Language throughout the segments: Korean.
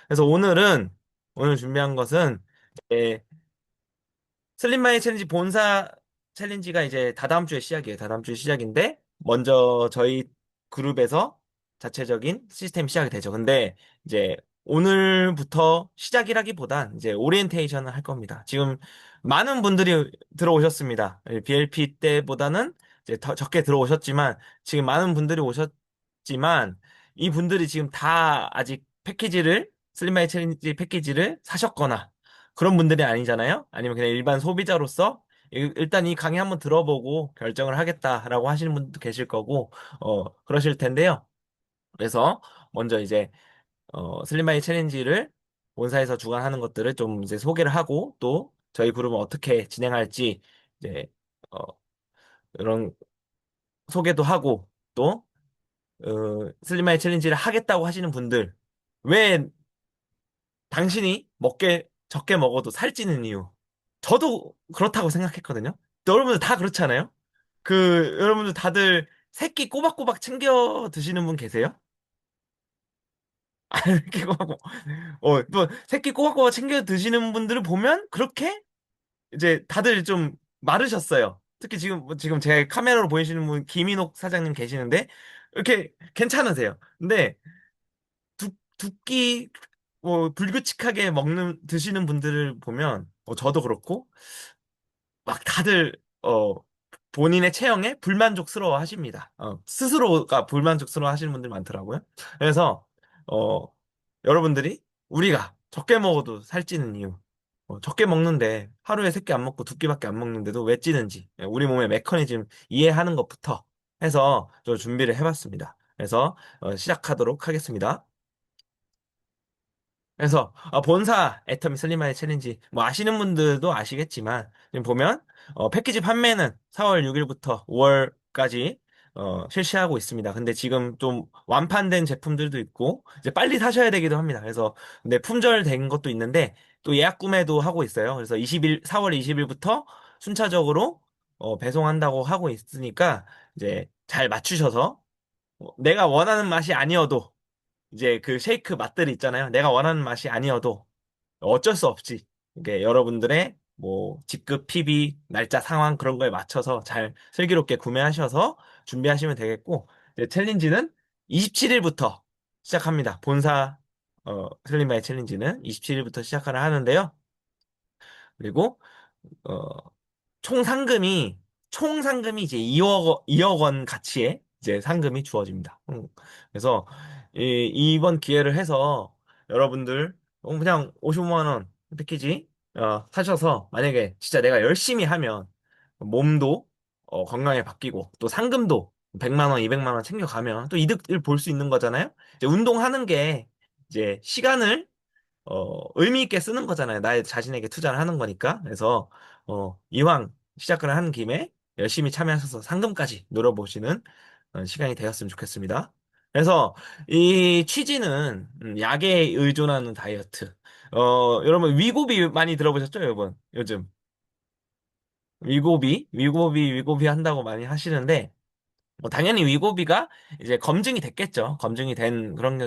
그래서 오늘 준비한 것은 이제 슬림마이 챌린지 본사 챌린지가 이제 다다음 주에 시작이에요. 다다음 주에 시작인데 먼저 저희 그룹에서 자체적인 시스템이 시작이 되죠. 근데 이제 오늘부터 시작이라기보단 이제 오리엔테이션을 할 겁니다. 지금 많은 분들이 들어오셨습니다. BLP 때보다는 이제 더 적게 들어오셨지만 지금 많은 분들이 오셨지만 이 분들이 지금 다 아직 슬림마이 챌린지 패키지를 사셨거나 그런 분들이 아니잖아요. 아니면 그냥 일반 소비자로서 일단 이 강의 한번 들어보고 결정을 하겠다라고 하시는 분도 계실 거고, 그러실 텐데요. 그래서 먼저 이제, 슬림마이 챌린지를 본사에서 주관하는 것들을 좀 이제 소개를 하고, 또 저희 그룹은 어떻게 진행할지, 이제, 어, 이런 소개도 하고, 또, 슬림마이 챌린지를 하겠다고 하시는 분들, 왜 당신이 적게 먹어도 살찌는 이유. 저도 그렇다고 생각했거든요. 여러분들 다 그렇잖아요? 여러분들 다들 새끼 꼬박꼬박 챙겨 드시는 분 계세요? 새끼 꼬박꼬박, 또 새끼 꼬박꼬박 챙겨 드시는 분들을 보면 그렇게 이제 다들 좀 마르셨어요. 특히 지금 제 카메라로 보이시는 분, 김인옥 사장님 계시는데, 이렇게 괜찮으세요. 근데 두끼 불규칙하게 드시는 분들을 보면 저도 그렇고 막 다들 본인의 체형에 불만족스러워 하십니다. 스스로가 불만족스러워 하시는 분들 많더라고요. 그래서 어 여러분들이 우리가 적게 먹어도 살찌는 이유, 적게 먹는데 하루에 3끼 안 먹고 2끼밖에 안 먹는데도 왜 찌는지, 우리 몸의 메커니즘 이해하는 것부터 해서 저 준비를 해봤습니다. 그래서 시작하도록 하겠습니다. 그래서 본사 애터미 슬림마이 챌린지 뭐 아시는 분들도 아시겠지만 지금 보면 패키지 판매는 4월 6일부터 5월까지 실시하고 있습니다. 근데 지금 좀 완판된 제품들도 있고 이제 빨리 사셔야 되기도 합니다. 그래서 근데 품절된 것도 있는데 또 예약 구매도 하고 있어요. 그래서 4월 20일부터 순차적으로 배송한다고 하고 있으니까 이제 잘 맞추셔서 내가 원하는 맛이 아니어도 이제 그 쉐이크 맛들이 있잖아요. 내가 원하는 맛이 아니어도 어쩔 수 없지. 이게 여러분들의 뭐 직급 PB, 날짜 상황 그런 거에 맞춰서 잘 슬기롭게 구매하셔서 준비하시면 되겠고, 이제 챌린지는 27일부터 시작합니다. 본사 슬림바이 챌린지는 27일부터 시작을 하는데요. 그리고 어, 총 상금이 이제 2억 원 가치의 이제 상금이 주어집니다. 그래서 이번 기회를 해서 여러분들 그냥 50만 원 패키지 사셔서 만약에 진짜 내가 열심히 하면 몸도 건강에 바뀌고 또 상금도 100만 원, 200만 원 챙겨가면 또 이득을 볼 수 있는 거잖아요. 이제 운동하는 게 이제 시간을 의미 있게 쓰는 거잖아요. 나의 자신에게 투자를 하는 거니까. 그래서, 이왕 시작을 한 김에 열심히 참여하셔서 상금까지 노려보시는 시간이 되었으면 좋겠습니다. 그래서 이 취지는 약에 의존하는 다이어트. 여러분 위고비 많이 들어보셨죠, 여러분? 요즘 위고비 한다고 많이 하시는데 뭐 당연히 위고비가 이제 검증이 됐겠죠. 검증이 된 그런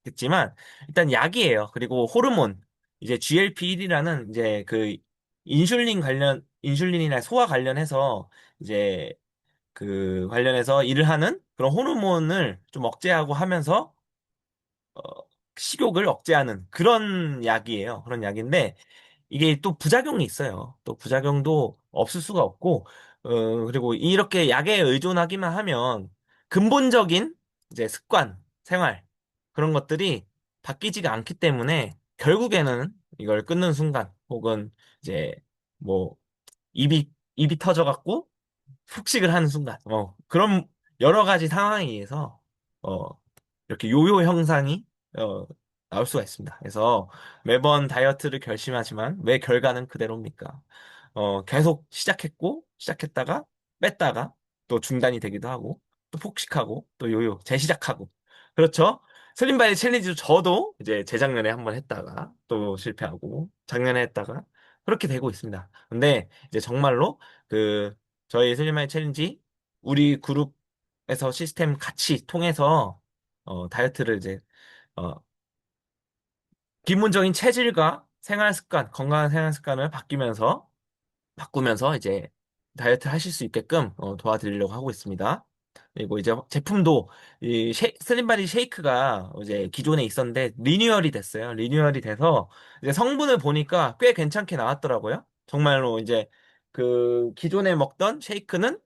거겠지만 일단 약이에요. 그리고 호르몬 이제 GLP-1이라는 이제 그 인슐린이나 소화 관련해서 이제 그 관련해서 일을 하는 그런 호르몬을 좀 억제하고 하면서 어, 식욕을 억제하는 그런 약이에요. 그런 약인데 이게 또 부작용이 있어요. 또 부작용도 없을 수가 없고, 그리고 이렇게 약에 의존하기만 하면 근본적인 이제 습관, 생활, 그런 것들이 바뀌지가 않기 때문에 결국에는 이걸 끊는 순간, 혹은 이제 뭐 입이 터져갖고 푹식을 하는 순간, 그런 여러 가지 상황에 의해서, 어, 이렇게 요요 형상이, 어, 나올 수가 있습니다. 그래서 매번 다이어트를 결심하지만 왜 결과는 그대로입니까? 계속 시작했다가, 뺐다가, 또 중단이 되기도 하고, 또 폭식하고, 또 요요, 재시작하고. 그렇죠? 슬림바디 챌린지도 저도 이제 재작년에 한번 했다가, 또 실패하고, 작년에 했다가, 그렇게 되고 있습니다. 근데 이제 정말로 그 저희 슬림마이 챌린지 우리 그룹에서 시스템 같이 통해서 다이어트를 이제 어, 기본적인 체질과 생활 습관, 건강한 생활 습관을 바꾸면서 이제 다이어트 하실 수 있게끔 도와드리려고 하고 있습니다. 그리고 이제 제품도 이 슬림바디 쉐이크가 이제 기존에 있었는데 리뉴얼이 됐어요. 리뉴얼이 돼서 이제 성분을 보니까 꽤 괜찮게 나왔더라고요. 정말로 이제 그 기존에 먹던 쉐이크는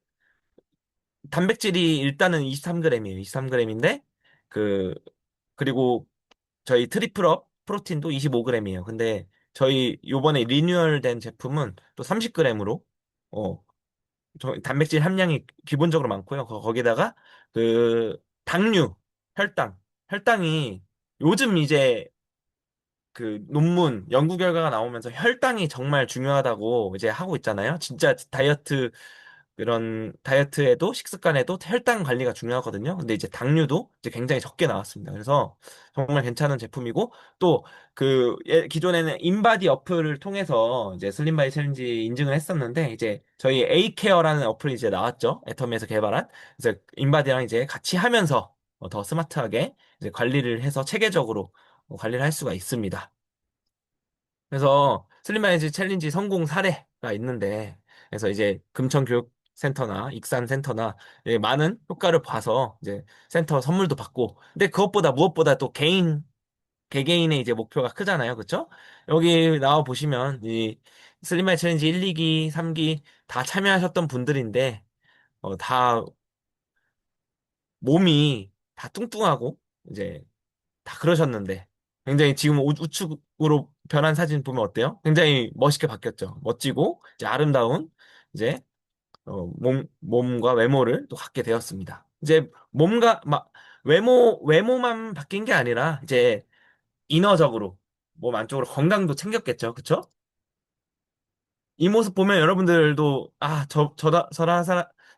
단백질이 일단은 23g이에요. 23g인데 그 그리고 저희 트리플업 프로틴도 25g이에요. 근데 저희 요번에 리뉴얼된 제품은 또 30g으로 단백질 함량이 기본적으로 많고요. 거기다가 그 당류, 혈당, 혈당이 요즘 이제 그 논문, 연구 결과가 나오면서 혈당이 정말 중요하다고 이제 하고 있잖아요. 진짜 그런 다이어트에도 식습관에도 혈당 관리가 중요하거든요. 근데 이제 당류도 이제 굉장히 적게 나왔습니다. 그래서 정말 괜찮은 제품이고 또 그 기존에는 인바디 어플을 통해서 이제 슬림바디 챌린지 인증을 했었는데 이제 저희 A케어라는 어플이 이제 나왔죠. 애터미에서 개발한. 그래서 인바디랑 이제 같이 하면서 더 스마트하게 이제 관리를 해서 체계적으로 관리를 할 수가 있습니다. 그래서 슬림마이즈 챌린지 성공 사례가 있는데, 그래서 이제 금천교육센터나 익산센터나 많은 효과를 봐서 이제 센터 선물도 받고, 근데 그것보다 무엇보다 또 개개인의 이제 목표가 크잖아요. 그쵸? 여기 나와 보시면 이 슬림마이즈 챌린지 1, 2기, 3기 다 참여하셨던 분들인데, 다 몸이 다 뚱뚱하고, 이제 다 그러셨는데 굉장히 지금 우측으로 변한 사진 보면 어때요? 굉장히 멋있게 바뀌었죠. 멋지고 이제 아름다운 이제 몸과 외모를 또 갖게 되었습니다. 이제 몸과 막 외모만 바뀐 게 아니라 이제 인어적으로 몸 안쪽으로 건강도 챙겼겠죠. 그쵸? 이 모습 보면 여러분들도 아,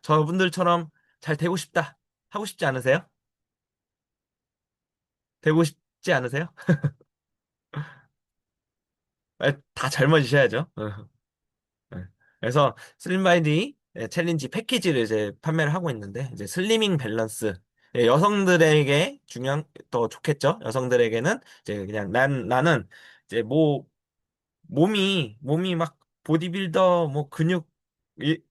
저분들처럼 잘 되고 싶다 하고 싶지 않으세요? 되고 싶지 않으세요? 다 젊어지셔야죠. 네. 그래서 슬림바이디 챌린지 패키지를 이제 판매를 하고 있는데 이제 슬리밍 밸런스 여성들에게 더 좋겠죠. 여성들에게는 이제 그냥 나는 이제 뭐 몸이 막 보디빌더 뭐 근육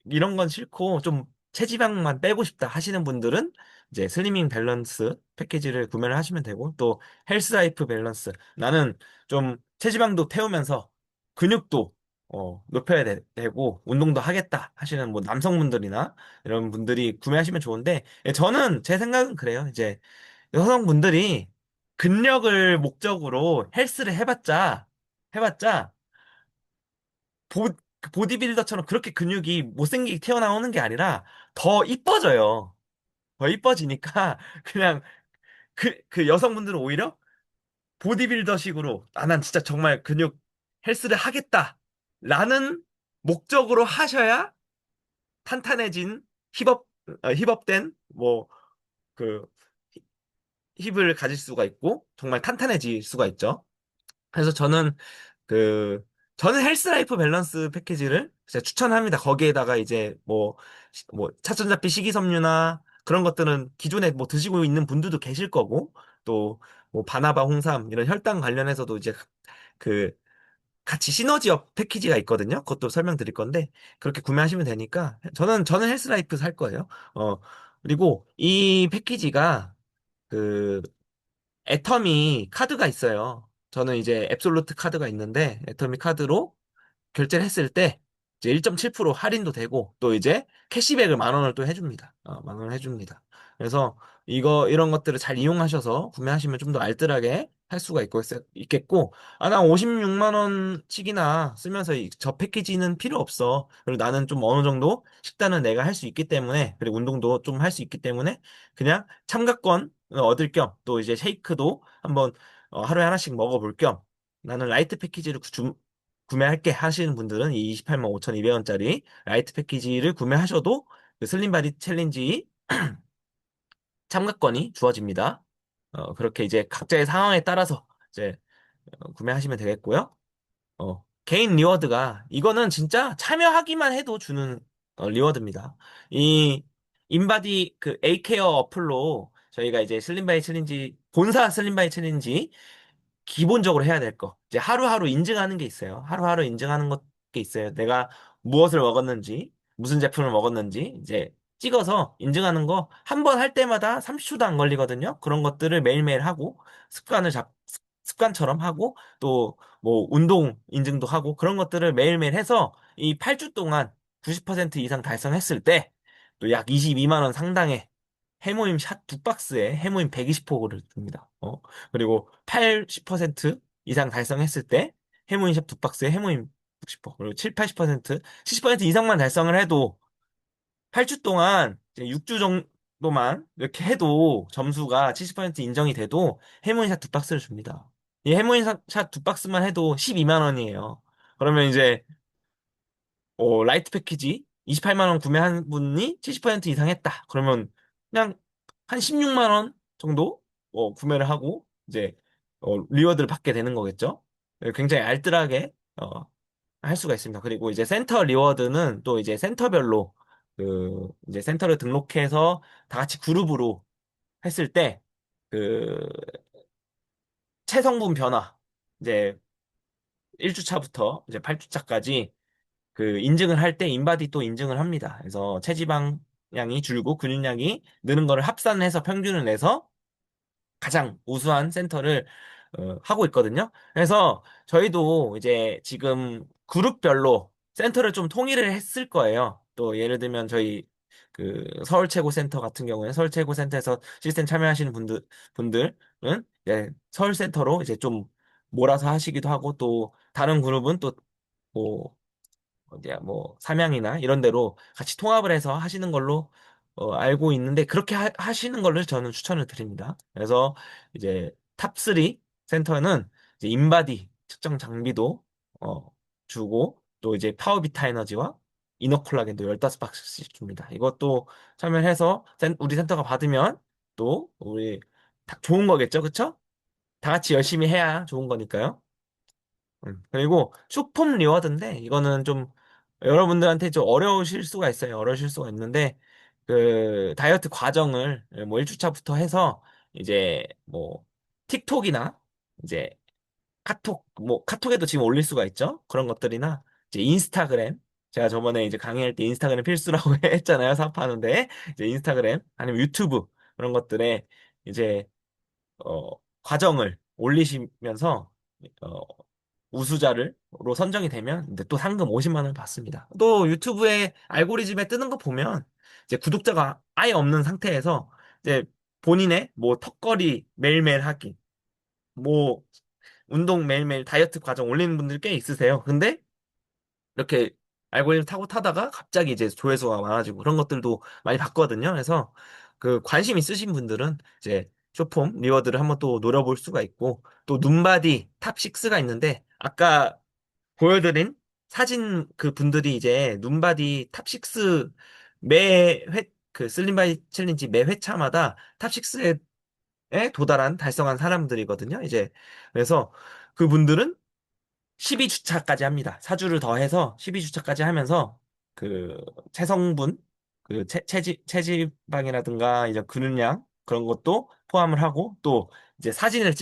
이런 건 싫고 좀 체지방만 빼고 싶다 하시는 분들은 이제 슬리밍 밸런스 패키지를 구매를 하시면 되고 또 헬스 라이프 밸런스 나는 좀 체지방도 태우면서 근육도 높여야 되고 운동도 하겠다 하시는 뭐 남성분들이나 이런 분들이 구매하시면 좋은데 저는 제 생각은 그래요. 이제 여성분들이 근력을 목적으로 헬스를 해봤자 보, 그 보디빌더처럼 그렇게 근육이 못생기게 튀어나오는 게 아니라 더 이뻐져요. 더 이뻐지니까 그냥 그 여성분들은 오히려 보디빌더식으로 난 진짜 정말 근육 헬스를 하겠다 라는 목적으로 하셔야 탄탄해진 힙업된 뭐 그 힙을 가질 수가 있고 정말 탄탄해질 수가 있죠. 그래서 그, 저는 헬스라이프 밸런스 패키지를 진짜 추천합니다. 거기에다가 이제 차천자피 식이섬유나 그런 것들은 기존에 뭐 드시고 있는 분들도 계실 거고, 또 뭐 바나바 홍삼 이런 혈당 관련해서도 이제 그 같이 시너지업 패키지가 있거든요. 그것도 설명드릴 건데, 그렇게 구매하시면 되니까, 저는 헬스라이프 살 거예요. 그리고 이 패키지가 그 애터미 카드가 있어요. 저는 이제 앱솔루트 카드가 있는데 애터미 카드로 결제를 했을 때 이제 1.7% 할인도 되고 또 이제 캐시백을 10,000원을 또 해줍니다. 10,000원 해줍니다. 그래서 이런 것들을 잘 이용하셔서 구매하시면 좀 더 알뜰하게 할 수가 있겠고 나 56만 원씩이나 쓰면서 저 패키지는 필요 없어. 그리고 나는 좀 어느 정도 식단은 내가 할 수 있기 때문에 그리고 운동도 좀 할 수 있기 때문에 그냥 참가권 얻을 겸 또 이제 쉐이크도 한번 하루에 하나씩 먹어볼 겸 나는 라이트 패키지를 구매할게 하시는 분들은 이 28만 5,200원짜리 라이트 패키지를 구매하셔도 그 슬림바디 챌린지 참가권이 주어집니다. 그렇게 이제 각자의 상황에 따라서 이제 구매하시면 되겠고요. 개인 리워드가 이거는 진짜 참여하기만 해도 주는 리워드입니다. 이 인바디 그 A케어 어플로 저희가 이제 슬림바디 챌린지 본사 슬림바디 챌린지 기본적으로 해야 될 거. 이제 하루하루 인증하는 게 있어요. 하루하루 인증하는 게 있어요. 내가 무엇을 먹었는지, 무슨 제품을 먹었는지, 이제 찍어서 인증하는 거 한 번 할 때마다 30초도 안 걸리거든요. 그런 것들을 매일매일 하고, 습관처럼 하고, 또 뭐 운동 인증도 하고, 그런 것들을 매일매일 해서 이 8주 동안 90% 이상 달성했을 때, 또 약 22만 원 상당의 해모임 샷 두 박스에 해모임 120호를 줍니다. 그리고 80% 이상 달성했을 때 해모임 샷 두 박스에 해모임 60호, 그리고 7, 80%, 70% 이상만 달성을 해도 8주 동안 이제 6주 정도만 이렇게 해도 점수가 70% 인정이 돼도 해모임 샷 두 박스를 줍니다. 이 해모임 샷 두 박스만 해도 12만 원이에요. 그러면 이제 라이트 패키지 28만 원 구매한 분이 70% 이상 했다. 그러면 그냥 한 16만 원 정도 구매를 하고 이제 리워드를 받게 되는 거겠죠. 굉장히 알뜰하게 할 수가 있습니다. 그리고 이제 센터 리워드는 또 이제 센터별로 이제 센터를 등록해서 다 같이 그룹으로 했을 때 그 체성분 변화 이제 1주차부터 이제 8주차까지 인증을 할 때 인바디 또 인증을 합니다. 그래서 체지방량이 줄고 근육량이 느는 거를 합산해서 평균을 내서 가장 우수한 센터를 하고 있거든요. 그래서 저희도 이제 지금 그룹별로 센터를 좀 통일을 했을 거예요. 또 예를 들면 저희 서울 최고 센터 같은 경우에 서울 최고 센터에서 시스템 참여하시는 분들은 서울 센터로 이제 좀 몰아서 하시기도 하고 또 다른 그룹은 또뭐 어디야 뭐 삼양이나 이런 데로 같이 통합을 해서 하시는 걸로 알고 있는데 그렇게 하시는 걸로 저는 추천을 드립니다. 그래서 이제 탑3 센터는 이제 인바디 측정 장비도 어, 주고 또 이제 파워비타 에너지와 이너 콜라겐도 15박스씩 줍니다. 이것도 참여해서 우리 센터가 받으면 또 우리 다 좋은 거겠죠, 그쵸? 다 같이 열심히 해야 좋은 거니까요. 그리고 슈폼 리워드인데 이거는 좀 여러분들한테 좀 어려우실 수가 있어요. 어려우실 수가 있는데 다이어트 과정을 뭐 1주차부터 해서 이제 뭐 틱톡이나 이제 카톡에도 지금 올릴 수가 있죠. 그런 것들이나 이제 인스타그램 제가 저번에 이제 강의할 때 인스타그램 필수라고 했잖아요. 사업하는데 이제 인스타그램 아니면 유튜브 그런 것들에 이제 어 과정을 올리시면서 어, 우수자로 선정이 되면 이제 또 상금 50만 원을 받습니다. 또 유튜브에 알고리즘에 뜨는 거 보면 이제 구독자가 아예 없는 상태에서 이제 본인의 뭐 턱걸이 매일매일 하기, 뭐 운동 매일매일 다이어트 과정 올리는 분들 꽤 있으세요. 근데 이렇게 알고리즘 타고 타다가 갑자기 이제 조회수가 많아지고 그런 것들도 많이 봤거든요. 그래서 관심 있으신 분들은 이제 쇼폼 리워드를 한번 또 노려볼 수가 있고 또 눈바디 탑6가 있는데 아까 보여드린 사진 분들이 이제 눈바디 탑6 슬림바디 챌린지 매 회차마다 탑6에 달성한 사람들이거든요. 이제 그래서 그분들은 12주차까지 합니다. 4주를 더해서 12주차까지 하면서 그 체성분, 체지방이라든가 이제 근육량 그런 것도 포함을 하고 또 이제 사진을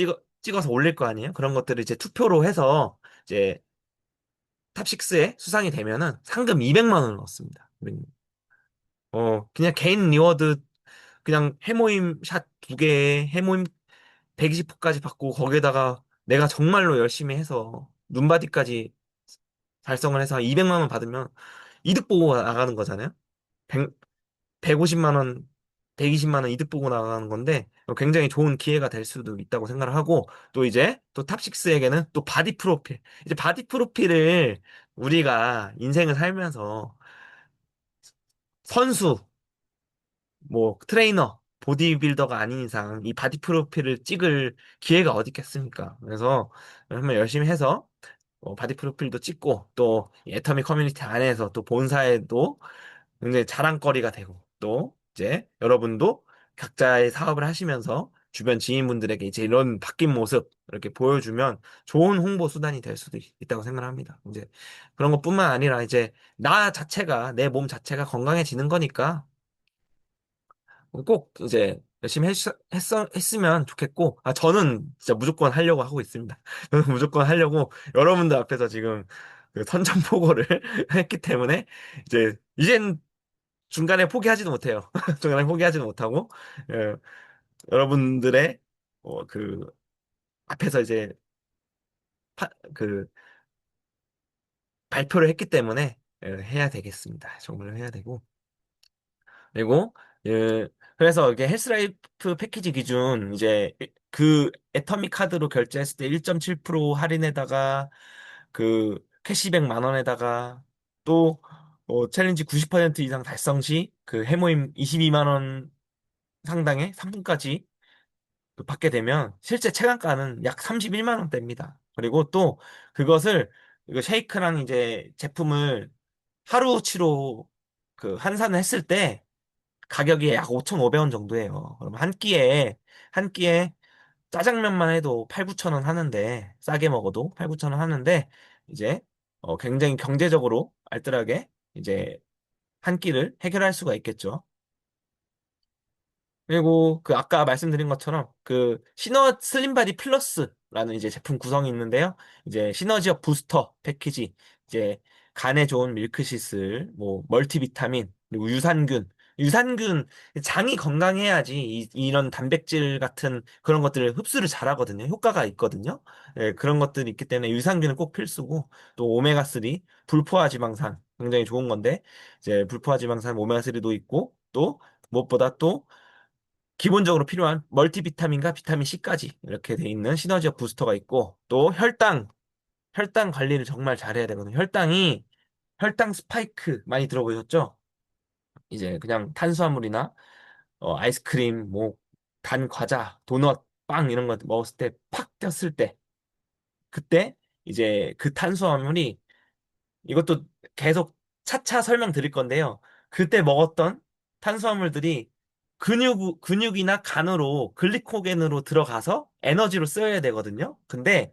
찍어서 올릴 거 아니에요? 그런 것들을 이제 투표로 해서 이제 탑6에 수상이 되면은 상금 200만 원을 얻습니다. 그냥 개인 리워드 그냥 해모임 샷 두 개에 해모임 120호까지 받고 거기에다가 내가 정말로 열심히 해서 눈바디까지 달성을 해서 200만 원 받으면 이득 보고 나가는 거잖아요. 150만 원, 120만 원 이득 보고 나가는 건데 굉장히 좋은 기회가 될 수도 있다고 생각을 하고 또 이제 또 탑6에게는 또 바디 프로필. 이제 바디 프로필을 우리가 인생을 살면서 선수, 뭐 트레이너, 보디빌더가 아닌 이상 이 바디 프로필을 찍을 기회가 어디 있겠습니까? 그래서 한번 열심히 해서 바디 프로필도 찍고 또 애터미 커뮤니티 안에서 또 본사에도 굉장히 자랑거리가 되고 또 이제 여러분도 각자의 사업을 하시면서 주변 지인분들에게 이제 이런 바뀐 모습 이렇게 보여주면 좋은 홍보 수단이 될 수도 있다고 생각합니다. 이제 그런 것뿐만 아니라 이제 내 몸 자체가 건강해지는 거니까 꼭 이제 열심히 했으면 좋겠고, 아, 저는 진짜 무조건 하려고 하고 있습니다. 저는 무조건 하려고 여러분들 앞에서 지금 그 선전포고를 했기 때문에, 이젠 중간에 포기하지도 못해요. 중간에 포기하지도 못하고, 예, 여러분들의, 그, 앞에서 그, 발표를 했기 때문에, 해야 되겠습니다. 정말 해야 되고. 그리고 예, 그래서 이게 헬스라이프 패키지 기준 그 애터미 카드로 결제했을 때 1.7% 할인에다가 그 캐시백 10,000원에다가 또 챌린지 90% 이상 달성 시 그 해모임 22만 원 상당의 상품까지 그 받게 되면 실제 체감가는 약 31만 원대입니다. 그리고 또 그것을 이거 쉐이크랑 이제 제품을 하루치로 그 환산을 했을 때 가격이 약 5,500원 정도예요. 그럼 한 끼에 짜장면만 해도 8, 9천 원 하는데, 싸게 먹어도 8, 9천 원 하는데, 이제, 굉장히 경제적으로 알뜰하게 이제 한 끼를 해결할 수가 있겠죠. 그리고 그 아까 말씀드린 것처럼 그 슬림바디 플러스라는 이제 제품 구성이 있는데요. 이제 시너지업 부스터 패키지, 이제 간에 좋은 밀크시슬, 뭐 멀티비타민, 그리고 유산균 장이 건강해야지 이런 단백질 같은 그런 것들을 흡수를 잘하거든요. 효과가 있거든요. 예, 그런 것들이 있기 때문에 유산균은 꼭 필수고 또 오메가3 불포화 지방산 굉장히 좋은 건데 이제 불포화 지방산 오메가3도 있고 또 무엇보다 또 기본적으로 필요한 멀티비타민과 비타민 C까지 이렇게 돼 있는 시너지업 부스터가 있고 또 혈당 관리를 정말 잘해야 되거든요. 혈당 스파이크 많이 들어보셨죠? 이제 그냥 탄수화물이나 아이스크림, 뭐 단 과자, 도넛, 빵 이런 거 먹었을 때 팍 뛰었을 때 그때 이제 그 탄수화물이 이것도 계속 차차 설명드릴 건데요. 그때 먹었던 탄수화물들이 근육이나 간으로 글리코겐으로 들어가서 에너지로 쓰여야 되거든요. 근데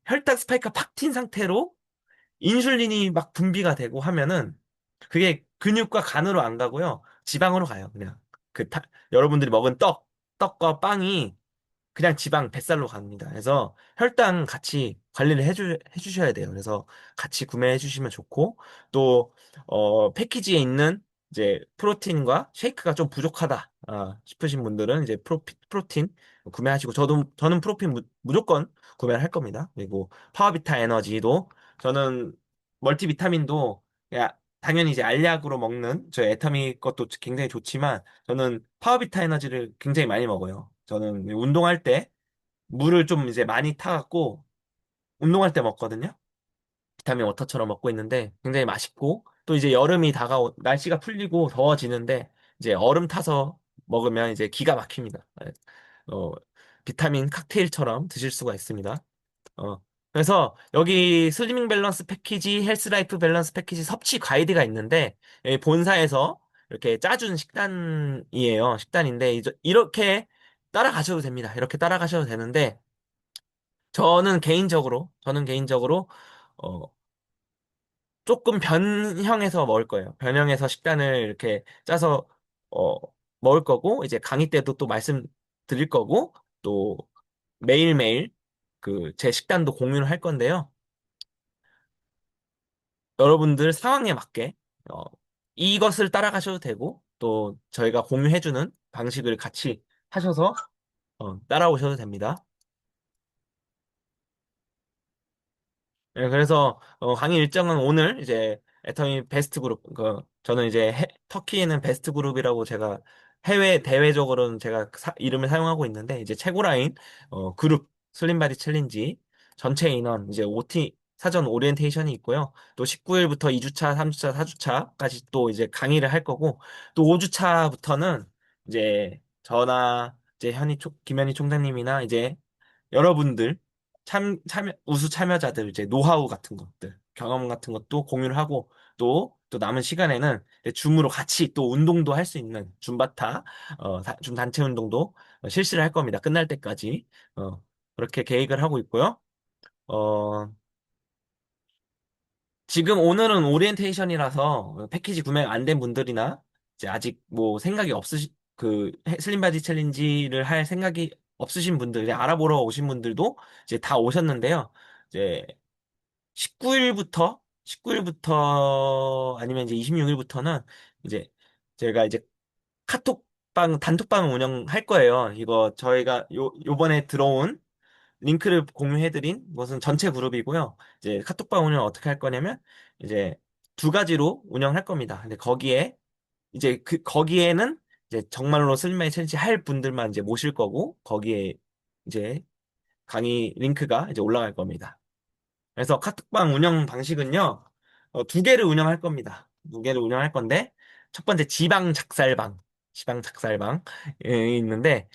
혈당 스파이크가 팍 튄 상태로 인슐린이 막 분비가 되고 하면은 그게 근육과 간으로 안 가고요. 지방으로 가요. 그냥 여러분들이 먹은 떡과 빵이 그냥 지방 뱃살로 갑니다. 그래서 혈당 같이 관리를 해주셔야 돼요. 그래서 같이 구매해 주시면 좋고, 또, 패키지에 있는 이제 프로틴과 쉐이크가 좀 부족하다, 싶으신 분들은 이제 프로틴 구매하시고, 저는 프로틴 무조건 구매를 할 겁니다. 그리고 파워비타 에너지도, 저는 멀티비타민도, 당연히 이제 알약으로 먹는 저 애터미 것도 굉장히 좋지만, 저는 파워비타 에너지를 굉장히 많이 먹어요. 저는 운동할 때 물을 좀 이제 많이 타갖고 운동할 때 먹거든요. 비타민 워터처럼 먹고 있는데 굉장히 맛있고 또 이제 날씨가 풀리고 더워지는데 이제 얼음 타서 먹으면 이제 기가 막힙니다. 어, 비타민 칵테일처럼 드실 수가 있습니다. 어, 그래서 여기 슬리밍 밸런스 패키지, 헬스 라이프 밸런스 패키지 섭취 가이드가 있는데 여기 본사에서 이렇게 짜준 식단이에요. 식단인데 이렇게 따라가셔도 됩니다. 이렇게 따라가셔도 되는데 저는 개인적으로 어, 조금 변형해서 먹을 거예요. 변형해서 식단을 이렇게 짜서 어, 먹을 거고 이제 강의 때도 또 말씀드릴 거고 또 매일매일 그 제 식단도 공유를 할 건데요. 여러분들 상황에 맞게 어, 이것을 따라가셔도 되고 또 저희가 공유해주는 방식을 같이 하셔서 따라오셔도 됩니다. 네, 그래서 강의 일정은 오늘 이제 애터미 베스트 그룹 저는 이제 터키에는 베스트 그룹이라고 제가 해외 대외적으로는 제가 이름을 사용하고 있는데 이제 최고 라인 그룹 슬림바디 챌린지 전체 인원 이제 OT 사전 오리엔테이션이 있고요. 또 19일부터 2주차, 3주차, 4주차까지 또 이제 강의를 할 거고 또 5주차부터는 이제 저나 이제 김현희 총장님이나 이제 여러분들 우수 참여자들 이제 노하우 같은 것들, 경험 같은 것도 공유를 하고 또 남은 시간에는 이제 줌으로 같이 또 운동도 할 수 있는 줌 단체 운동도 실시를 할 겁니다. 끝날 때까지. 그렇게 계획을 하고 있고요. 어, 지금 오늘은 오리엔테이션이라서 패키지 구매가 안 된 분들이나 이제 아직 뭐 생각이 슬림 바디 챌린지를 할 생각이 없으신 분들, 이제 알아보러 오신 분들도 이제 다 오셨는데요. 이제 19일부터 아니면 이제 26일부터는 이제 제가 이제 단톡방 운영할 거예요. 이거 저희가 요번에 들어온 링크를 공유해드린 것은 전체 그룹이고요. 이제 카톡방 운영 어떻게 할 거냐면 이제 두 가지로 운영할 겁니다. 근데 거기에는 이제 정말로 슬림마이 챌린지 할 분들만 이제 모실 거고 거기에 이제 강의 링크가 이제 올라갈 겁니다. 그래서 카톡방 운영 방식은요, 두 개를 운영할 겁니다. 두 개를 운영할 건데, 첫 번째 지방 작살방 있는데,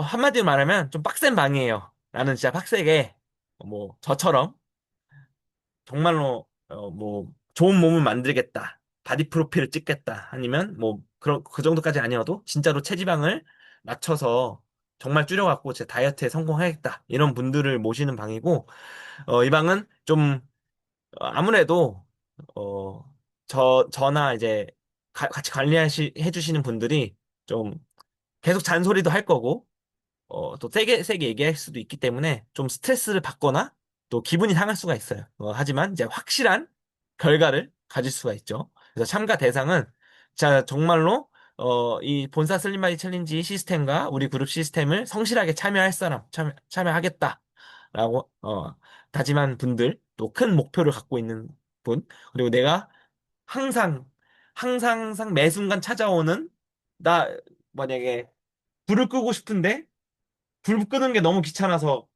한마디로 말하면 좀 빡센 방이에요. 나는 진짜 빡세게, 뭐, 저처럼, 정말로, 뭐, 좋은 몸을 만들겠다. 바디 프로필을 찍겠다. 아니면, 뭐, 그 정도까지 아니어도, 진짜로 체지방을 낮춰서, 정말 줄여갖고 제 다이어트에 성공하겠다. 이런 분들을 모시는 방이고, 이 방은 좀 아무래도 어 저나 이제 같이 해주시는 분들이 좀 계속 잔소리도 할 거고 또 세게 얘기할 수도 있기 때문에 좀 스트레스를 받거나 또 기분이 상할 수가 있어요. 하지만 이제 확실한 결과를 가질 수가 있죠. 그래서 참가 대상은 자 정말로 이 본사 슬림바디 챌린지 시스템과 우리 그룹 시스템을 성실하게 참여할 사람 참여하겠다라고 다짐한 분들 또 큰 목표를 갖고 있는 분 그리고 내가 항상 항상 매 순간 찾아오는 나 만약에 불을 끄고 싶은데 불 끄는 게 너무 귀찮아서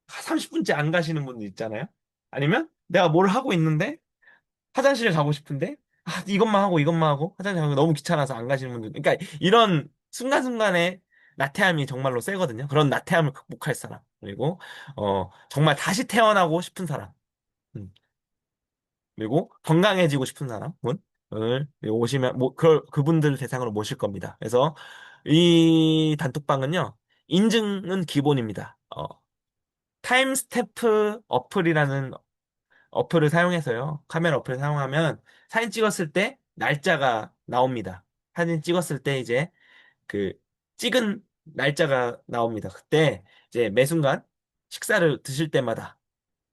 30분째 안 가시는 분들 있잖아요. 아니면 내가 뭘 하고 있는데 화장실을 가고 싶은데 이것만 하고 화장실 가는 거 너무 귀찮아서 안 가시는 분들. 그러니까 이런 순간순간의 나태함이 정말로 세거든요. 그런 나태함을 극복할 사람. 그리고 정말 다시 태어나고 싶은 사람. 음. 그리고 건강해지고 싶은 사람을 오시면 그분들 대상으로 모실 겁니다. 그래서 이 단톡방은요. 인증은 기본입니다. 타임스탬프 어플이라는 어플을 사용해서요. 카메라 어플을 사용하면 사진 찍었을 때 날짜가 나옵니다. 사진 찍었을 때 이제 그 찍은 날짜가 나옵니다. 그때 이제 매 순간 식사를 드실 때마다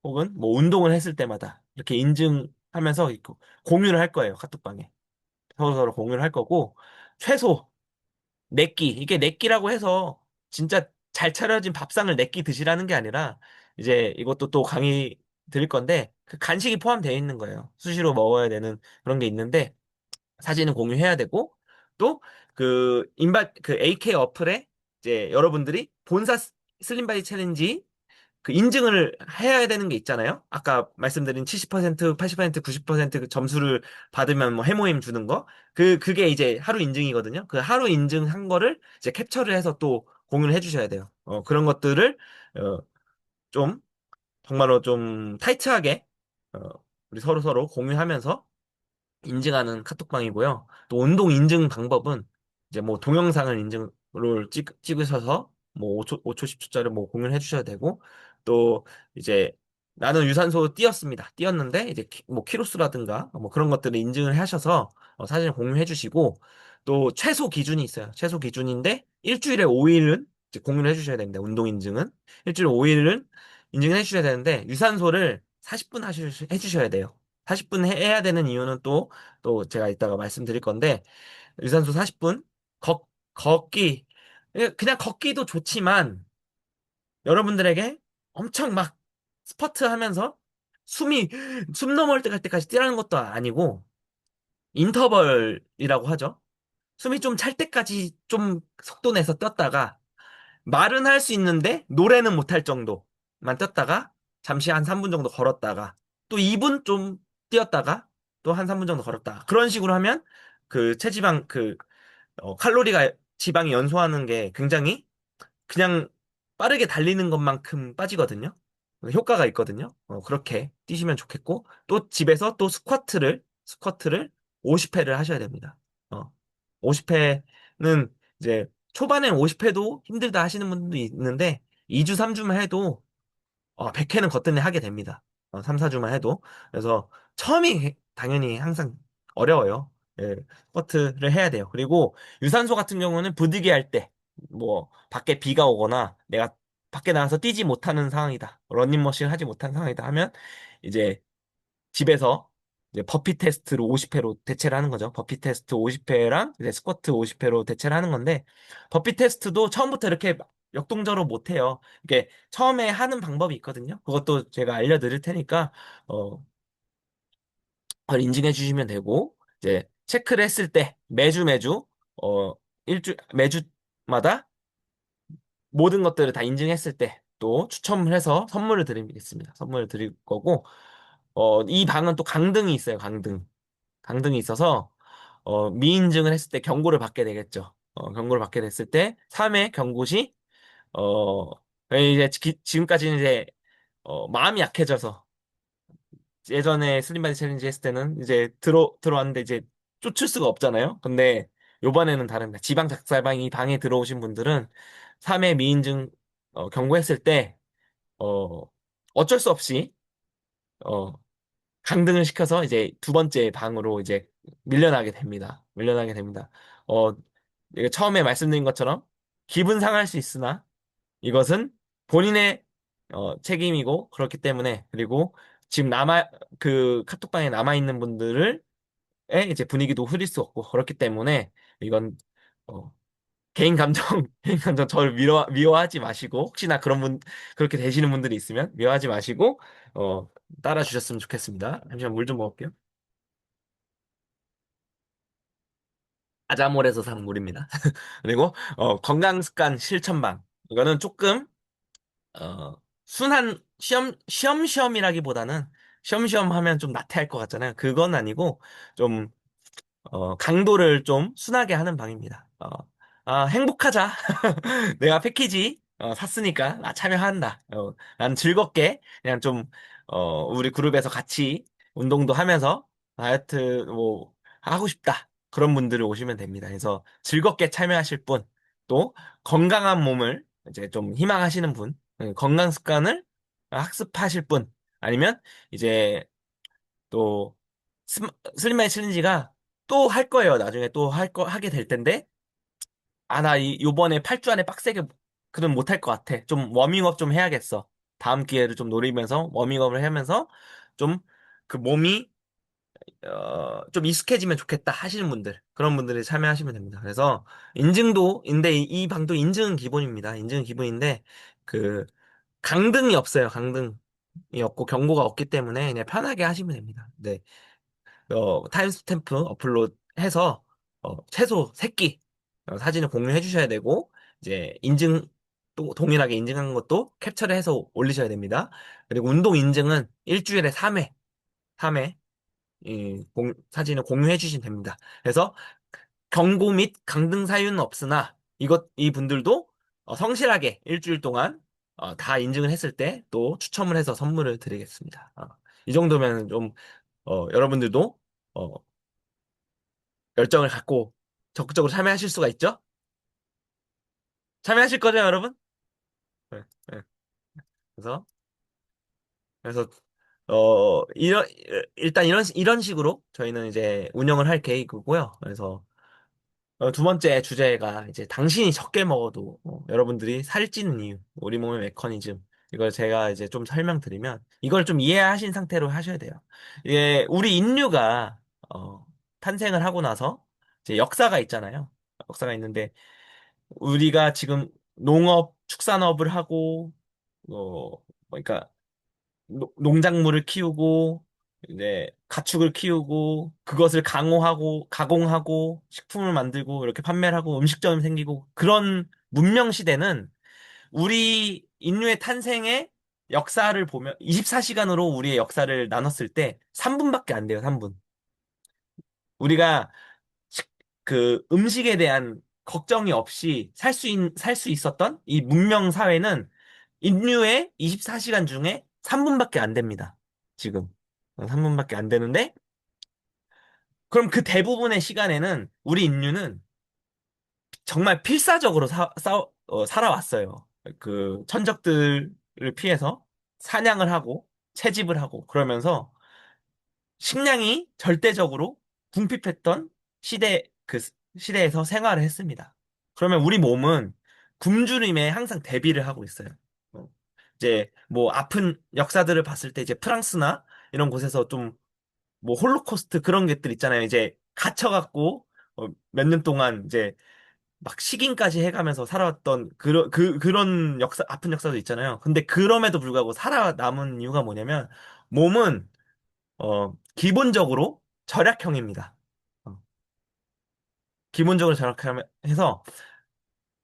혹은 뭐 운동을 했을 때마다 이렇게 인증하면서 공유를 할 거예요. 카톡방에. 서로서로 공유를 할 거고 최소 이게 네끼라고 해서 진짜 잘 차려진 밥상을 네끼 드시라는 게 아니라 이제 이것도 또 강의 드릴 건데 그 간식이 포함되어 있는 거예요. 수시로 먹어야 되는 그런 게 있는데 사진은 공유해야 되고 또 그 AK 어플에 이제 여러분들이 본사 슬림바디 챌린지 그 인증을 해야 되는 게 있잖아요. 아까 말씀드린 70%, 80%, 90%그 점수를 받으면 뭐 해모임 주는 거. 그게 이제 하루 인증이거든요. 그 하루 인증한 거를 이제 캡처를 해서 또 공유를 해주셔야 돼요. 그런 것들을, 어, 좀, 정말로 좀 타이트하게, 어, 우리 서로 공유하면서 인증하는 카톡방이고요. 또 운동 인증 방법은 이제 뭐 동영상을 인증을 찍으셔서 뭐 5초, 10초짜리 뭐 공유를 해주셔야 되고 또 이제 나는 유산소 뛰었습니다. 뛰었는데 이제 뭐 키로수라든가 뭐 그런 것들을 인증을 하셔서 사진을 공유해 주시고 또 최소 기준이 있어요. 최소 기준인데 일주일에 5일은 이제 공유를 해주셔야 됩니다. 운동 인증은 일주일에 5일은 인증을 해주셔야 되는데 유산소를 40분 해주셔야 돼요. 40분 해야 되는 이유는 또 제가 이따가 말씀드릴 건데, 유산소 40분, 걷기, 그냥 걷기도 좋지만, 여러분들에게 엄청 막 스퍼트 하면서 숨이, 숨 넘어올 때 갈 때까지 뛰라는 것도 아니고, 인터벌이라고 하죠. 숨이 좀 찰 때까지 좀 속도 내서 뛰었다가, 말은 할 수 있는데 노래는 못할 정도만 뛰었다가 잠시 한 3분 정도 걸었다가 또 2분 좀 뛰었다가 또 한 3분 정도 걸었다. 그런 식으로 하면 그 체지방 칼로리가 지방이 연소하는 게 굉장히 그냥 빠르게 달리는 것만큼 빠지거든요. 효과가 있거든요. 그렇게 뛰시면 좋겠고 또 집에서 또 스쿼트를 50회를 하셔야 됩니다. 50회는 이제 초반엔 50회도 힘들다 하시는 분들도 있는데 2주, 3주만 해도 100회는 거뜬히 하게 됩니다. 3, 4주만 해도. 그래서 처음이 당연히 항상 어려워요. 예, 스쿼트를 해야 돼요. 그리고 유산소 같은 경우는 부득이 할 때, 뭐, 밖에 비가 오거나 내가 밖에 나가서 뛰지 못하는 상황이다. 러닝머신을 하지 못하는 상황이다 하면 이제 집에서 이제 버피 테스트로 50회로 대체를 하는 거죠. 버피 테스트 50회랑 이제 스쿼트 50회로 대체를 하는 건데 버피 테스트도 처음부터 이렇게 막 역동적으로 못 해요. 이게 처음에 하는 방법이 있거든요. 그것도 제가 알려드릴 테니까 어 그걸 인증해 주시면 되고 이제 체크를 했을 때 매주 어 매주마다 모든 것들을 다 인증했을 때 또 추첨을 해서 선물을 드리겠습니다. 선물을 드릴 거고 이 방은 또 강등이 있어요. 강등이 있어서 미인증을 했을 때 경고를 받게 되겠죠. 경고를 받게 됐을 때 3회 경고 시 어, 이제 지금까지는 이제 마음이 약해져서 예전에 슬림바디 챌린지 했을 때는 이제 들어왔는데 이제 쫓을 수가 없잖아요. 근데 요번에는 다릅니다. 지방 작살방 이 방에 들어오신 분들은 3회 미인증 경고했을 때 어, 어쩔 수 없이 어, 강등을 시켜서 이제 두 번째 방으로 이제 밀려나게 됩니다. 밀려나게 됩니다. 어, 이게 처음에 말씀드린 것처럼 기분 상할 수 있으나 이것은 본인의 책임이고 그렇기 때문에 그리고 지금 그 카톡방에 남아있는 분들을 이제 분위기도 흐릴 수 없고 그렇기 때문에 이건 어, 개인 감정, 개인 감정 저를 미워하지 마시고 혹시나 그렇게 되시는 분들이 있으면 미워하지 마시고 어, 따라 주셨으면 좋겠습니다. 잠시만 물 좀 먹을게요. 아자몰에서 산 물입니다. 그리고 건강 습관 실천방. 이거는 조금 어, 순한 쉬엄쉬엄이라기보다는 쉬엄쉬엄 하면 좀 나태할 것 같잖아요. 그건 아니고 좀 강도를 좀 순하게 하는 방입니다. 행복하자. 내가 패키지 샀으니까 나 참여한다. 난 즐겁게 그냥 좀 우리 그룹에서 같이 운동도 하면서 다이어트 뭐 하고 싶다. 그런 분들이 오시면 됩니다. 그래서 즐겁게 참여하실 분, 또 건강한 몸을 이제 좀 희망하시는 분, 건강 습관을 학습하실 분, 아니면 이제 또 슬림마이 챌린지가 또 할 거예요. 나중에 또 하게 될 텐데 나 요번에 8주 안에 빡세게 그럼 못할 것 같아. 좀 워밍업 좀 해야겠어. 다음 기회를 좀 노리면서 워밍업을 하면서 좀 그 몸이 좀 익숙해지면 좋겠다 하시는 분들 그런 분들이 참여하시면 됩니다. 그래서 인증도 이 방도 인증은 기본입니다. 인증은 기본인데 그 강등이 없어요. 강등이 없고 경고가 없기 때문에 그냥 편하게 하시면 됩니다. 네. 타임스탬프 업로드해서 최소 3끼 사진을 공유해 주셔야 되고 이제 인증 또 동일하게 인증한 것도 캡처를 해서 올리셔야 됩니다. 그리고 운동 인증은 일주일에 3회, 3회 사진을 공유해 주시면 됩니다. 그래서 경고 및 강등 사유는 없으나 이 분들도 성실하게 일주일 동안 다 인증을 했을 때 또 추첨을 해서 선물을 드리겠습니다. 이 정도면 좀 여러분들도 어, 열정을 갖고 적극적으로 참여하실 수가 있죠? 참여하실 거죠, 여러분? 네, 네. 그래서, 그래서, 일단 이런 식으로 저희는 이제 운영을 할 계획이고요. 그래서, 두 번째 주제가 이제 당신이 적게 먹어도 여러분들이 살찌는 이유, 우리 몸의 메커니즘. 이걸 제가 이제 좀 설명드리면, 이걸 좀 이해하신 상태로 하셔야 돼요. 이게, 우리 인류가, 탄생을 하고 나서, 이제 역사가 있잖아요. 역사가 있는데, 우리가 지금 축산업을 하고, 그러니까 농작물을 키우고, 이제 가축을 키우고, 그것을 강호하고, 가공하고, 식품을 만들고, 이렇게 판매를 하고, 음식점이 생기고, 그런 문명 시대는 우리 인류의 탄생의 역사를 보면, 24시간으로 우리의 역사를 나눴을 때 3분밖에 안 돼요, 3분. 우리가 식- 그 음식에 대한 걱정이 없이 살 수 있었던 이 문명 사회는 인류의 24시간 중에 3분밖에 안 됩니다. 지금. 3분밖에 안 되는데, 그럼 그 대부분의 시간에는 우리 인류는 정말 필사적으로 살아왔어요. 그 천적들을 피해서 사냥을 하고 채집을 하고 그러면서 식량이 절대적으로 궁핍했던 시대에서 생활을 했습니다. 그러면 우리 몸은 굶주림에 항상 대비를 하고 있어요. 어, 이제 뭐 아픈 역사들을 봤을 때 이제 프랑스나 이런 곳에서 좀 뭐 홀로코스트 그런 것들 있잖아요. 이제 갇혀갖고 몇 년 동안 이제 막 식인까지 해가면서 살아왔던 그런 아픈 역사도 있잖아요. 근데 그럼에도 불구하고 살아남은 이유가 뭐냐면 몸은 기본적으로 절약형입니다. 어, 기본적으로 절약해서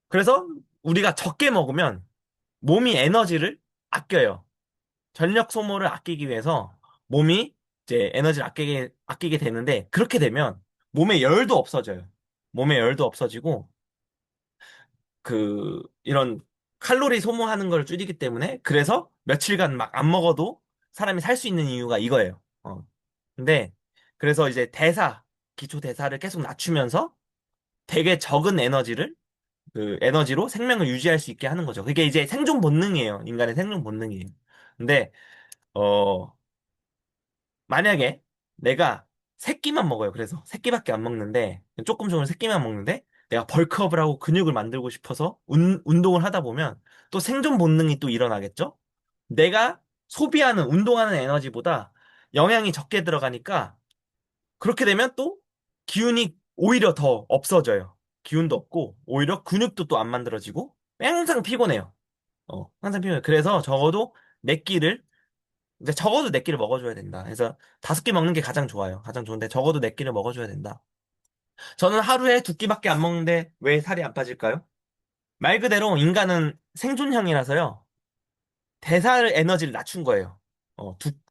그래서 우리가 적게 먹으면 몸이 에너지를 아껴요. 전력 소모를 아끼기 위해서 몸이 이제 에너지를 아끼게 되는데 그렇게 되면 몸에 열도 없어져요. 몸에 열도 없어지고 이런 칼로리 소모하는 걸 줄이기 때문에 그래서 며칠간 막 안 먹어도 사람이 살 수 있는 이유가 이거예요. 근데 그래서 이제 기초 대사를 계속 낮추면서 되게 적은 에너지로 생명을 유지할 수 있게 하는 거죠. 그게 이제 생존 본능이에요. 인간의 생존 본능이에요. 근데 어 만약에 내가 세 끼만 먹어요. 그래서 세 끼밖에 안 먹는데 조금 세 끼만 먹는데 내가 벌크업을 하고 근육을 만들고 싶어서 운동을 하다 보면 또 생존 본능이 또 일어나겠죠? 내가 소비하는 운동하는 에너지보다 영양이 적게 들어가니까 그렇게 되면 또 기운이 오히려 더 없어져요. 기운도 없고 오히려 근육도 또 안 만들어지고 항상 피곤해요. 항상 피곤해요. 그래서 적어도 네 끼를 먹어줘야 된다. 그래서 다섯 끼 먹는 게 가장 좋아요. 가장 좋은데 적어도 네 끼를 먹어줘야 된다. 저는 하루에 두 끼밖에 안 먹는데 왜 살이 안 빠질까요? 말 그대로 인간은 생존형이라서요. 에너지를 낮춘 거예요.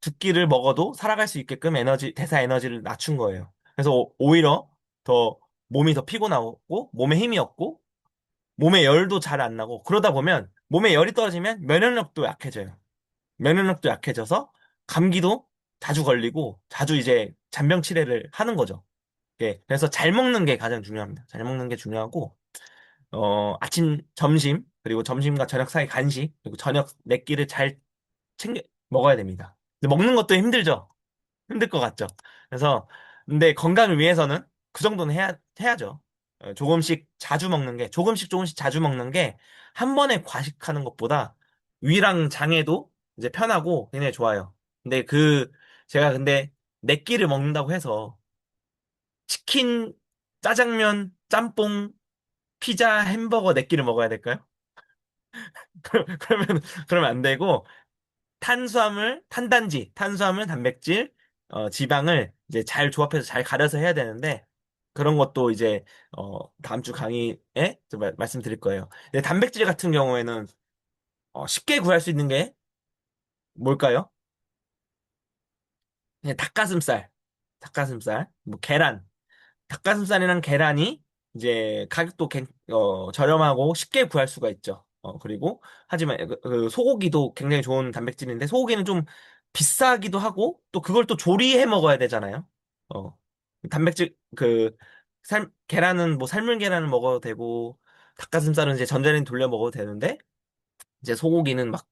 두 끼를 먹어도 살아갈 수 있게끔 대사 에너지를 낮춘 거예요. 그래서 오히려 더 몸이 더 피곤하고 몸에 힘이 없고 몸에 열도 잘 안 나고 그러다 보면 몸에 열이 떨어지면 면역력도 약해져요. 면역력도 약해져서 감기도 자주 걸리고 자주 이제 잔병 치레를 하는 거죠. 예, 그래서 잘 먹는 게 가장 중요합니다. 잘 먹는 게 중요하고 아침, 점심 그리고 점심과 저녁 사이 간식 그리고 저녁 네 끼를 잘 챙겨 먹어야 됩니다. 근데 먹는 것도 힘들죠. 힘들 것 같죠. 그래서 근데 건강을 위해서는 그 정도는 해야죠. 조금씩 자주 먹는 게 한 번에 과식하는 것보다 위랑 장에도 이제 편하고 굉장히 좋아요. 근데 제가 근데 네 끼를 먹는다고 해서 치킨, 짜장면, 짬뽕, 피자, 햄버거 네 끼를 먹어야 될까요? 그러면 그러면 안 되고 탄수화물, 단백질, 지방을 이제 잘 조합해서 잘 가려서 해야 되는데, 그런 것도 이제, 다음 주 강의에 좀 말씀드릴 거예요. 근데 단백질 같은 경우에는, 쉽게 구할 수 있는 게 뭘까요? 그냥 뭐 닭가슴살이랑 계란이 이제 가격도 저렴하고 쉽게 구할 수가 있죠. 그리고 하지만 그 소고기도 굉장히 좋은 단백질인데 소고기는 좀 비싸기도 하고 또 그걸 또 조리해 먹어야 되잖아요. 어, 단백질 계란은 뭐 삶은 계란을 먹어도 되고 닭가슴살은 이제 전자레인지 돌려 먹어도 되는데 이제 소고기는 막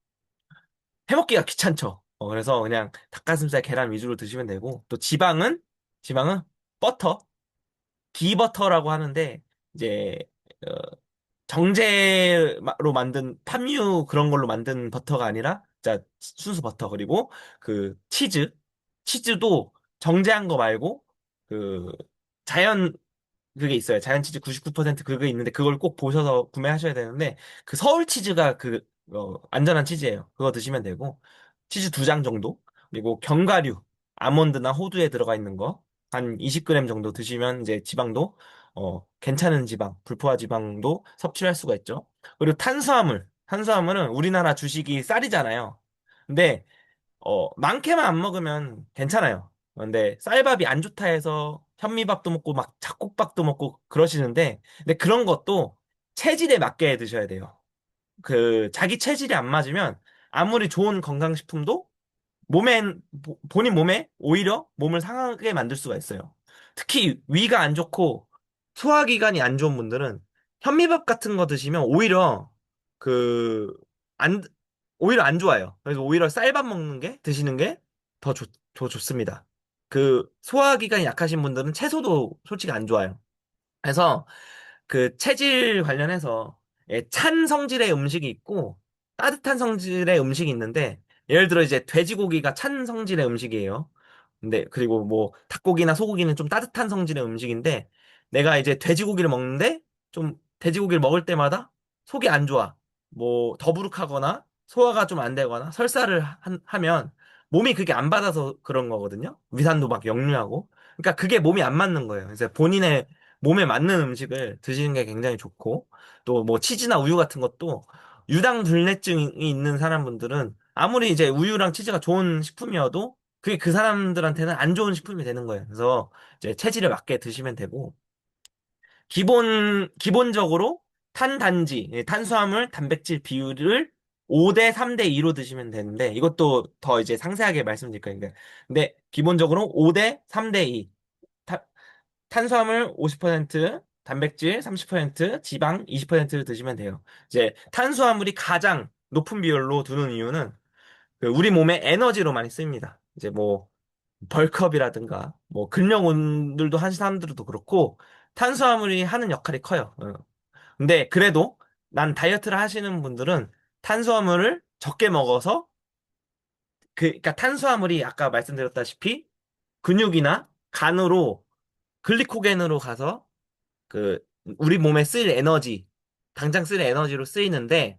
해먹기가 귀찮죠. 그래서 그냥 닭가슴살 계란 위주로 드시면 되고 또 지방은 버터 기버터라고 하는데 이제 어, 정제로 만든 팜유 그런 걸로 만든 버터가 아니라 진짜 순수 버터 그리고 치즈도 정제한 거 말고 그 자연 그게 있어요. 자연 치즈 99% 그게 있는데 그걸 꼭 보셔서 구매하셔야 되는데 그 서울 치즈가 안전한 치즈예요. 그거 드시면 되고 치즈 두 장 정도 그리고 견과류 아몬드나 호두에 들어가 있는 거 한 20g 정도 드시면 이제 지방도 괜찮은 불포화 지방도 섭취할 수가 있죠. 그리고 탄수화물은 우리나라 주식이 쌀이잖아요. 근데 많게만 안 먹으면 괜찮아요. 근데 쌀밥이 안 좋다 해서 현미밥도 먹고 막 잡곡밥도 먹고 그러시는데 근데 그런 것도 체질에 맞게 드셔야 돼요. 자기 체질이 안 맞으면 아무리 좋은 건강식품도 본인 몸에 오히려 몸을 상하게 만들 수가 있어요. 특히 위가 안 좋고 소화기관이 안 좋은 분들은 현미밥 같은 거 드시면 그, 안, 오히려 안 좋아요. 그래서 오히려 쌀밥 드시는 게 더 좋습니다. 그 소화기관이 약하신 분들은 채소도 솔직히 안 좋아요. 그래서 그 체질 관련해서 찬 성질의 음식이 있고 따뜻한 성질의 음식이 있는데 예를 들어 이제 돼지고기가 찬 성질의 음식이에요. 근데 그리고 뭐 닭고기나 소고기는 좀 따뜻한 성질의 음식인데 내가 이제 돼지고기를 먹는데 좀 돼지고기를 먹을 때마다 속이 안 좋아. 뭐 더부룩하거나 소화가 좀 안 되거나 설사를 하면 몸이 그게 안 받아서 그런 거거든요. 위산도 막 역류하고. 그러니까 그게 몸이 안 맞는 거예요. 그래서 본인의 몸에 맞는 음식을 드시는 게 굉장히 좋고, 또 뭐 치즈나 우유 같은 것도 유당 불내증이 있는 사람분들은 아무리 이제 우유랑 치즈가 좋은 식품이어도 그게 그 사람들한테는 안 좋은 식품이 되는 거예요. 그래서 이제 체질에 맞게 드시면 되고, 기본적으로 탄단지, 탄수화물, 단백질 비율을 5대 3대 2로 드시면 되는데, 이것도 더 이제 상세하게 말씀드릴 거예요. 근데 기본적으로 5대 3대 2. 탄수화물 50%, 단백질 30%, 지방 20%를 드시면 돼요. 이제 탄수화물이 가장 높은 비율로 두는 이유는 그 우리 몸의 에너지로 많이 쓰입니다. 이제 뭐 벌크업이라든가 뭐 근력 운동도 하는 사람들도 그렇고 탄수화물이 하는 역할이 커요. 근데 그래도 난 다이어트를 하시는 분들은 탄수화물을 적게 먹어서 그러니까 탄수화물이 아까 말씀드렸다시피 근육이나 간으로 글리코겐으로 가서 그 우리 몸에 쓰일 에너지, 당장 쓸 에너지로 쓰이는데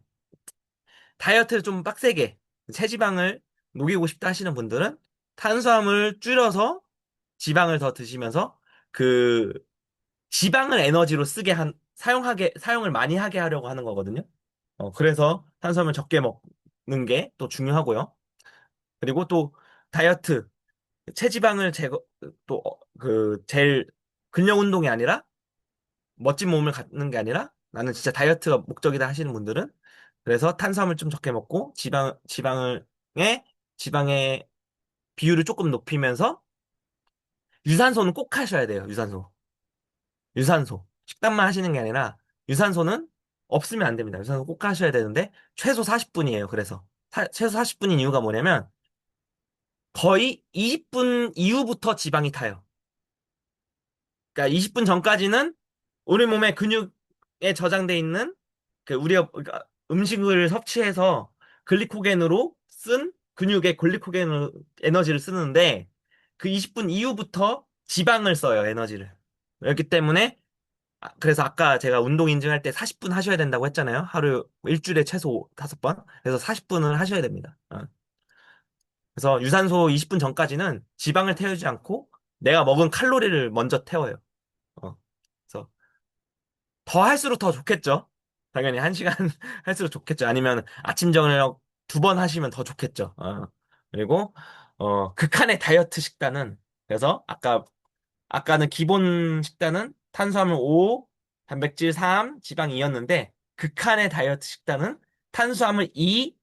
다이어트를 좀 빡세게 체지방을 녹이고 싶다 하시는 분들은 탄수화물 줄여서 지방을 더 드시면서 그 지방을 에너지로 쓰게 사용을 많이 하게 하려고 하는 거거든요. 그래서 탄수화물 적게 먹는 게 또 중요하고요. 그리고 또 다이어트 체지방을 제거 또 그 제일 근력 운동이 아니라 멋진 몸을 갖는 게 아니라 나는 진짜 다이어트가 목적이다 하시는 분들은 그래서 탄수화물 좀 적게 먹고 지방의 비율을 조금 높이면서 유산소는 꼭 하셔야 돼요. 유산소. 식단만 하시는 게 아니라 유산소는 없으면 안 됩니다. 유산소 꼭 하셔야 되는데 최소 40분이에요. 그래서 최소 40분인 이유가 뭐냐면 거의 20분 이후부터 지방이 타요. 그러니까 20분 전까지는 우리 몸의 근육에 저장돼 있는 그 우리가 그러니까 음식을 섭취해서 글리코겐으로 쓴 근육의 글리코겐 에너지를 쓰는데 그 20분 이후부터 지방을 써요, 에너지를. 그렇기 때문에 그래서 아까 제가 운동 인증할 때 40분 하셔야 된다고 했잖아요. 하루 일주일에 최소 5번. 그래서 40분을 하셔야 됩니다. 그래서 유산소 20분 전까지는 지방을 태우지 않고 내가 먹은 칼로리를 먼저 태워요. 어. 그래서 더 할수록 더 좋겠죠. 당연히 한 시간 할수록 좋겠죠. 아니면 아침 저녁 2번 하시면 더 좋겠죠. 그리고 극한의 다이어트 식단은 그래서 아까는 기본 식단은 탄수화물 5, 단백질 3, 지방 2였는데 극한의 다이어트 식단은 탄수화물 2,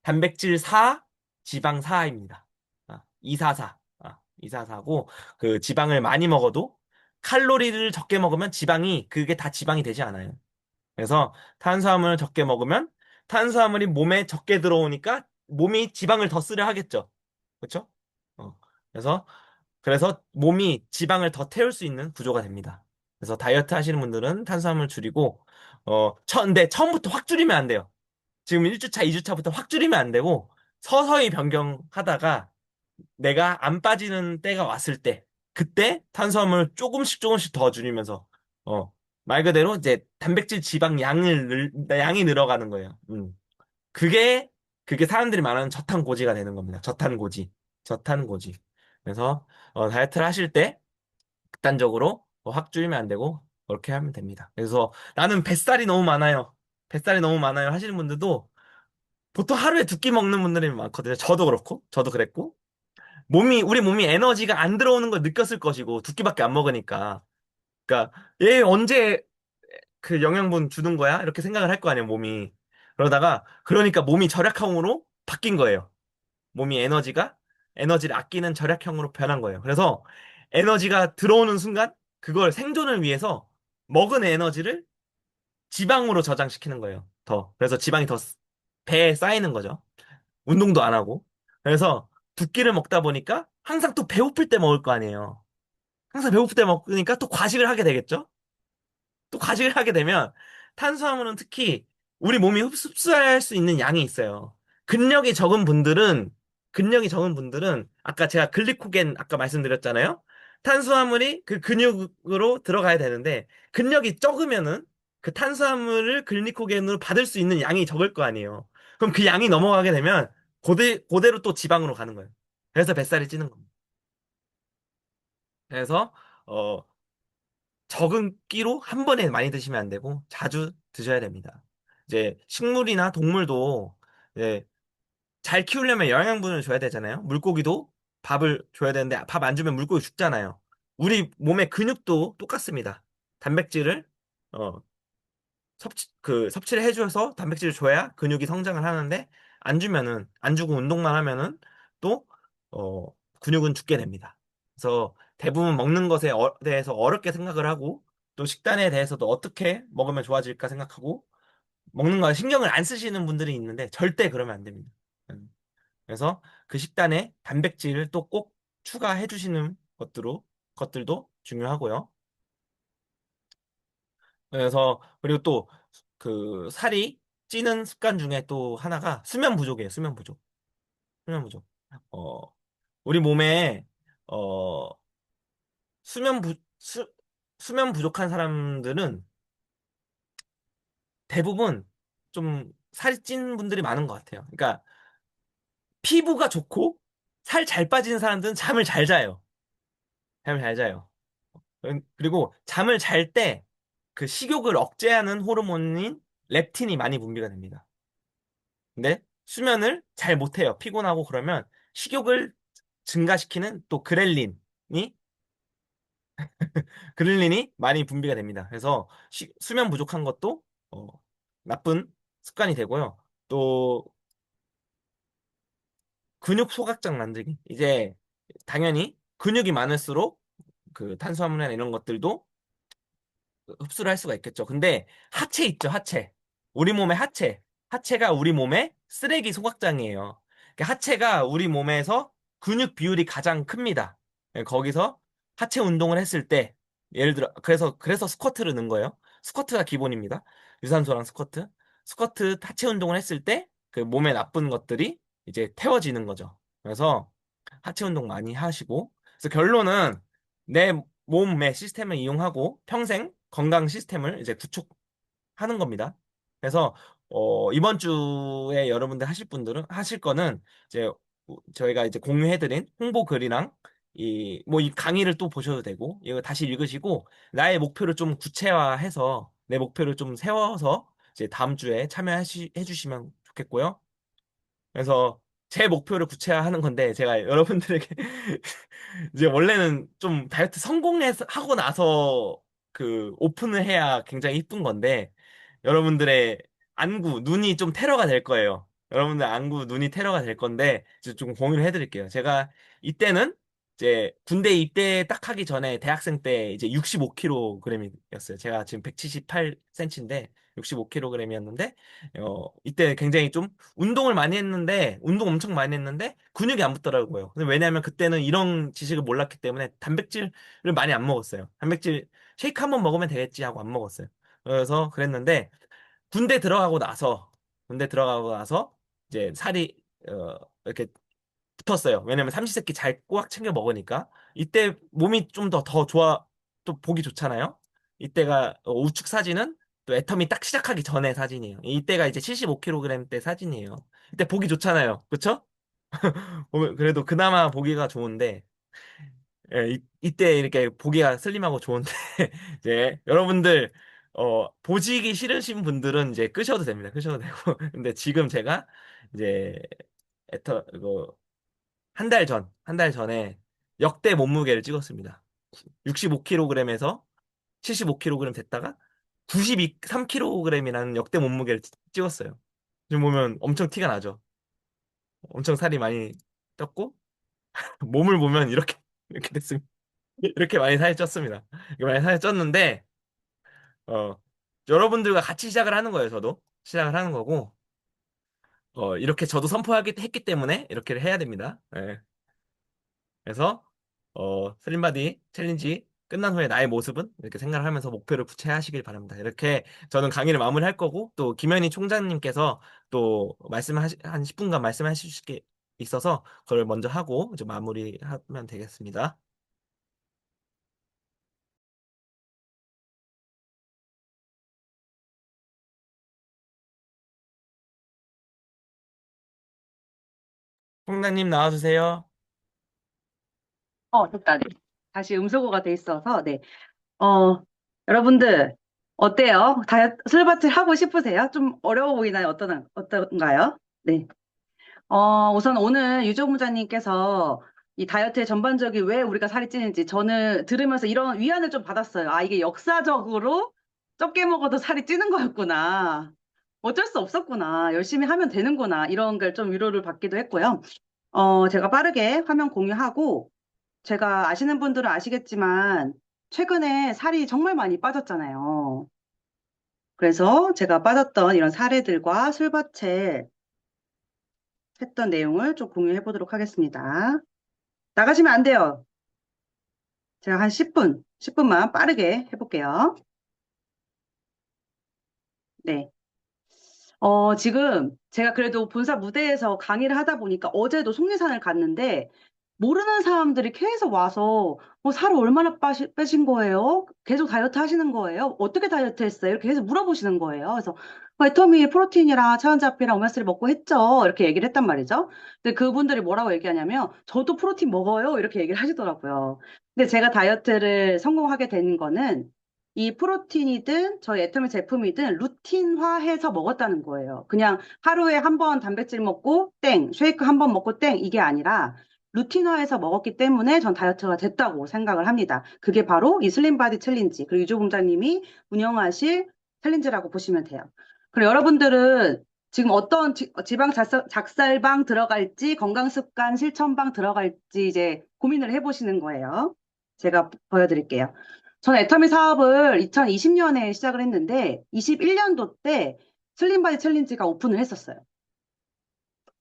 단백질 4, 지방 4입니다. 244. 244고 그 지방을 많이 먹어도 칼로리를 적게 먹으면 그게 다 지방이 되지 않아요. 그래서 탄수화물을 적게 먹으면 탄수화물이 몸에 적게 들어오니까 몸이 지방을 더 쓰려 하겠죠. 그렇죠? 어. 그래서 몸이 지방을 더 태울 수 있는 구조가 됩니다. 그래서 다이어트 하시는 분들은 탄수화물 줄이고 근데 처음부터 확 줄이면 안 돼요. 지금 1주차, 2주차부터 확 줄이면 안 되고 서서히 변경하다가 내가 안 빠지는 때가 왔을 때 그때 탄수화물 조금씩 더 줄이면서 어, 말 그대로 이제 단백질 지방 양이 늘어가는 거예요. 그게 그게 사람들이 말하는 저탄고지가 되는 겁니다. 저탄고지. 그래서 다이어트를 하실 때 극단적으로 확 줄이면 안 되고 그렇게 하면 됩니다. 그래서 나는 뱃살이 너무 많아요 하시는 분들도 보통 하루에 2끼 먹는 분들이 많거든요. 저도 그렇고, 저도 그랬고. 우리 몸이 에너지가 안 들어오는 걸 느꼈을 것이고, 2끼밖에 안 먹으니까. 그러니까, 얘 언제 그 영양분 주는 거야? 이렇게 생각을 할 거 아니에요, 몸이. 그러니까 몸이 절약형으로 바뀐 거예요. 몸이 에너지를 아끼는 절약형으로 변한 거예요. 그래서 에너지가 들어오는 순간, 그걸 생존을 위해서 먹은 에너지를 지방으로 저장시키는 거예요. 그래서 지방이 더 배에 쌓이는 거죠. 운동도 안 하고. 그래서 2끼를 먹다 보니까 항상 또 배고플 때 먹을 거 아니에요. 항상 배고플 때 먹으니까 또 과식을 하게 되겠죠? 또 과식을 하게 되면 탄수화물은 특히 우리 몸이 흡수할 수 있는 양이 있어요. 근력이 적은 분들은 근력이 적은 분들은 아까 제가 글리코겐 아까 말씀드렸잖아요. 탄수화물이 그 근육으로 들어가야 되는데 근력이 적으면은 그 탄수화물을 글리코겐으로 받을 수 있는 양이 적을 거 아니에요. 그럼 그 양이 넘어가게 되면 그대로 또 지방으로 가는 거예요. 그래서 뱃살이 찌는 겁니다. 그래서 어, 적은 끼로 한 번에 많이 드시면 안 되고 자주 드셔야 됩니다. 이제 식물이나 동물도 이제 잘 키우려면 영양분을 줘야 되잖아요. 물고기도 밥을 줘야 되는데 밥 안 주면 물고기 죽잖아요. 우리 몸의 근육도 똑같습니다. 단백질을 어, 섭취를 해줘서 단백질을 줘야 근육이 성장을 하는데 안 주고 운동만 하면은 또 어, 근육은 죽게 됩니다. 그래서 대부분 먹는 것에 대해서 어렵게 생각을 하고 또 식단에 대해서도 어떻게 먹으면 좋아질까 생각하고 먹는 거에 신경을 안 쓰시는 분들이 있는데 절대 그러면 안 됩니다. 그래서 그 식단에 단백질을 또 꼭 추가해 주시는 것들도 중요하고요. 그래서 그리고 또 그 살이 찌는 습관 중에 또 하나가 수면 부족이에요. 수면 부족. 수면 부족. 어, 우리 몸에 어, 수면 부 수면 부족한 사람들은 대부분 좀 살이 찐 분들이 많은 것 같아요. 그러니까 피부가 좋고 살 잘 빠지는 사람들은 잠을 잘 자요. 잠을 잘 자요. 그리고 잠을 잘 때 그 식욕을 억제하는 호르몬인 렙틴이 많이 분비가 됩니다. 근데 수면을 잘 못해요. 피곤하고 그러면 식욕을 증가시키는 또 그렐린이 많이 분비가 됩니다. 그래서 수면 부족한 것도 어, 나쁜 습관이 되고요. 또 근육 소각장 만들기. 이제 당연히 근육이 많을수록 그 탄수화물이나 이런 것들도 흡수를 할 수가 있겠죠. 근데 하체 있죠, 하체. 우리 몸의 하체. 하체가 우리 몸의 쓰레기 소각장이에요. 그러니까 하체가 우리 몸에서 근육 비율이 가장 큽니다. 예, 거기서 하체 운동을 했을 때, 예를 들어, 그래서 스쿼트를 넣은 거예요. 스쿼트가 기본입니다. 유산소랑 스쿼트. 스쿼트 하체 운동을 했을 때, 그 몸에 나쁜 것들이 이제 태워지는 거죠. 그래서 하체 운동 많이 하시고, 그래서 결론은 내 몸의 시스템을 이용하고 평생 건강 시스템을 이제 구축하는 겁니다. 그래서 이번 주에 여러분들 하실 거는 이제 저희가 이제 공유해드린 홍보 글이랑 이 강의를 또 보셔도 되고 이거 다시 읽으시고 나의 목표를 좀 구체화해서 내 목표를 좀 세워서 이제 다음 주에 해주시면 좋겠고요. 그래서 제 목표를 구체화하는 건데 제가 여러분들에게 이제 원래는 좀 다이어트 하고 나서 그 오픈을 해야 굉장히 이쁜 건데 여러분들의 눈이 좀 테러가 될 거예요. 여러분들 눈이 테러가 될 건데 이제 좀 공유를 해드릴게요. 제가 이때는 이제 군대 입대 딱 하기 전에 대학생 때 이제 65kg이었어요. 제가 지금 178cm인데 65kg이었는데 이때 굉장히 좀 운동 엄청 많이 했는데 근육이 안 붙더라고요. 근데 왜냐하면 그때는 이런 지식을 몰랐기 때문에 단백질을 많이 안 먹었어요. 단백질 쉐이크 한 번 먹으면 되겠지 하고 안 먹었어요. 그래서 그랬는데 군대 들어가고 나서 이제 살이 이렇게 붙었어요. 왜냐면 삼시세끼 잘 꼬박 챙겨 먹으니까 이때 몸이 좀 더 좋아 또 보기 좋잖아요. 이때가 우측 사진은 또 애텀이 딱 시작하기 전에 사진이에요. 이때가 이제 75kg 때 사진이에요. 이때 보기 좋잖아요. 그쵸? 그래도 그나마 보기가 좋은데 예, 이때 이렇게 보기가 슬림하고 좋은데 이제 여러분들 보시기 싫으신 분들은 이제 끄셔도 됩니다. 끄셔도 되고 근데 지금 제가 이제 이거 한 달 전에 역대 몸무게를 찍었습니다. 65kg에서 75kg 됐다가 93kg이라는 역대 몸무게를 찍었어요. 지금 보면 엄청 티가 나죠. 엄청 살이 많이 쪘고 몸을 보면 이렇게 됐습니다. 이렇게 많이 살이 쪘습니다. 이렇게 많이 살이 쪘는데 어, 여러분들과 같이 시작을 하는 거예요. 저도 시작을 하는 거고 이렇게 저도 했기 때문에 이렇게 해야 됩니다. 예. 그래서 슬림바디 챌린지 끝난 후에 나의 모습은 이렇게 생각을 하면서 목표를 구체화하시길 바랍니다. 이렇게 저는 강의를 마무리할 거고 또 김현희 총장님께서 또 한 10분간 말씀하실 게 있어서 그걸 먼저 하고 이제 마무리하면 되겠습니다. 총장님 나와주세요. 됐다. 네. 다시 음소거가 돼 있어서, 네. 어, 여러분들, 어때요? 술밭을 하고 싶으세요? 좀 어려워 보이나요? 어떤가요? 네. 우선 오늘 유조부장님께서 이 다이어트의 전반적인 왜 우리가 살이 찌는지 저는 들으면서 이런 위안을 좀 받았어요. 아, 이게 역사적으로 적게 먹어도 살이 찌는 거였구나. 어쩔 수 없었구나. 열심히 하면 되는구나. 이런 걸 좀 위로를 받기도 했고요. 제가 빠르게 화면 공유하고 제가 아시는 분들은 아시겠지만 최근에 살이 정말 많이 빠졌잖아요. 그래서 제가 빠졌던 이런 사례들과 술밭에 했던 내용을 좀 공유해 보도록 하겠습니다. 나가시면 안 돼요. 제가 한 10분만 빠르게 해볼게요. 네. 지금 제가 그래도 본사 무대에서 강의를 하다 보니까 어제도 속리산을 갔는데 모르는 사람들이 계속 와서 살을 얼마나 빼신 거예요? 계속 다이어트 하시는 거예요? 어떻게 다이어트 했어요? 이렇게 계속 물어보시는 거예요. 그래서 애터미 프로틴이랑 차원자피랑 오메가3 먹고 했죠. 이렇게 얘기를 했단 말이죠. 근데 그분들이 뭐라고 얘기하냐면 저도 프로틴 먹어요. 이렇게 얘기를 하시더라고요. 근데 제가 다이어트를 성공하게 된 거는 이 프로틴이든 저희 애터미 제품이든 루틴화해서 먹었다는 거예요. 그냥 하루에 한 번 단백질 먹고 땡, 쉐이크 한 번 먹고 땡 이게 아니라 루틴화해서 먹었기 때문에 전 다이어트가 됐다고 생각을 합니다. 그게 바로 이 슬림바디 챌린지, 그리고 유조 공자님이 운영하실 챌린지라고 보시면 돼요. 그리고 여러분들은 지금 어떤 지방 작살방 들어갈지 건강습관 실천방 들어갈지 이제 고민을 해보시는 거예요. 제가 보여드릴게요. 저는 애터미 사업을 2020년에 시작을 했는데 21년도 때 슬림바디 챌린지가 오픈을 했었어요.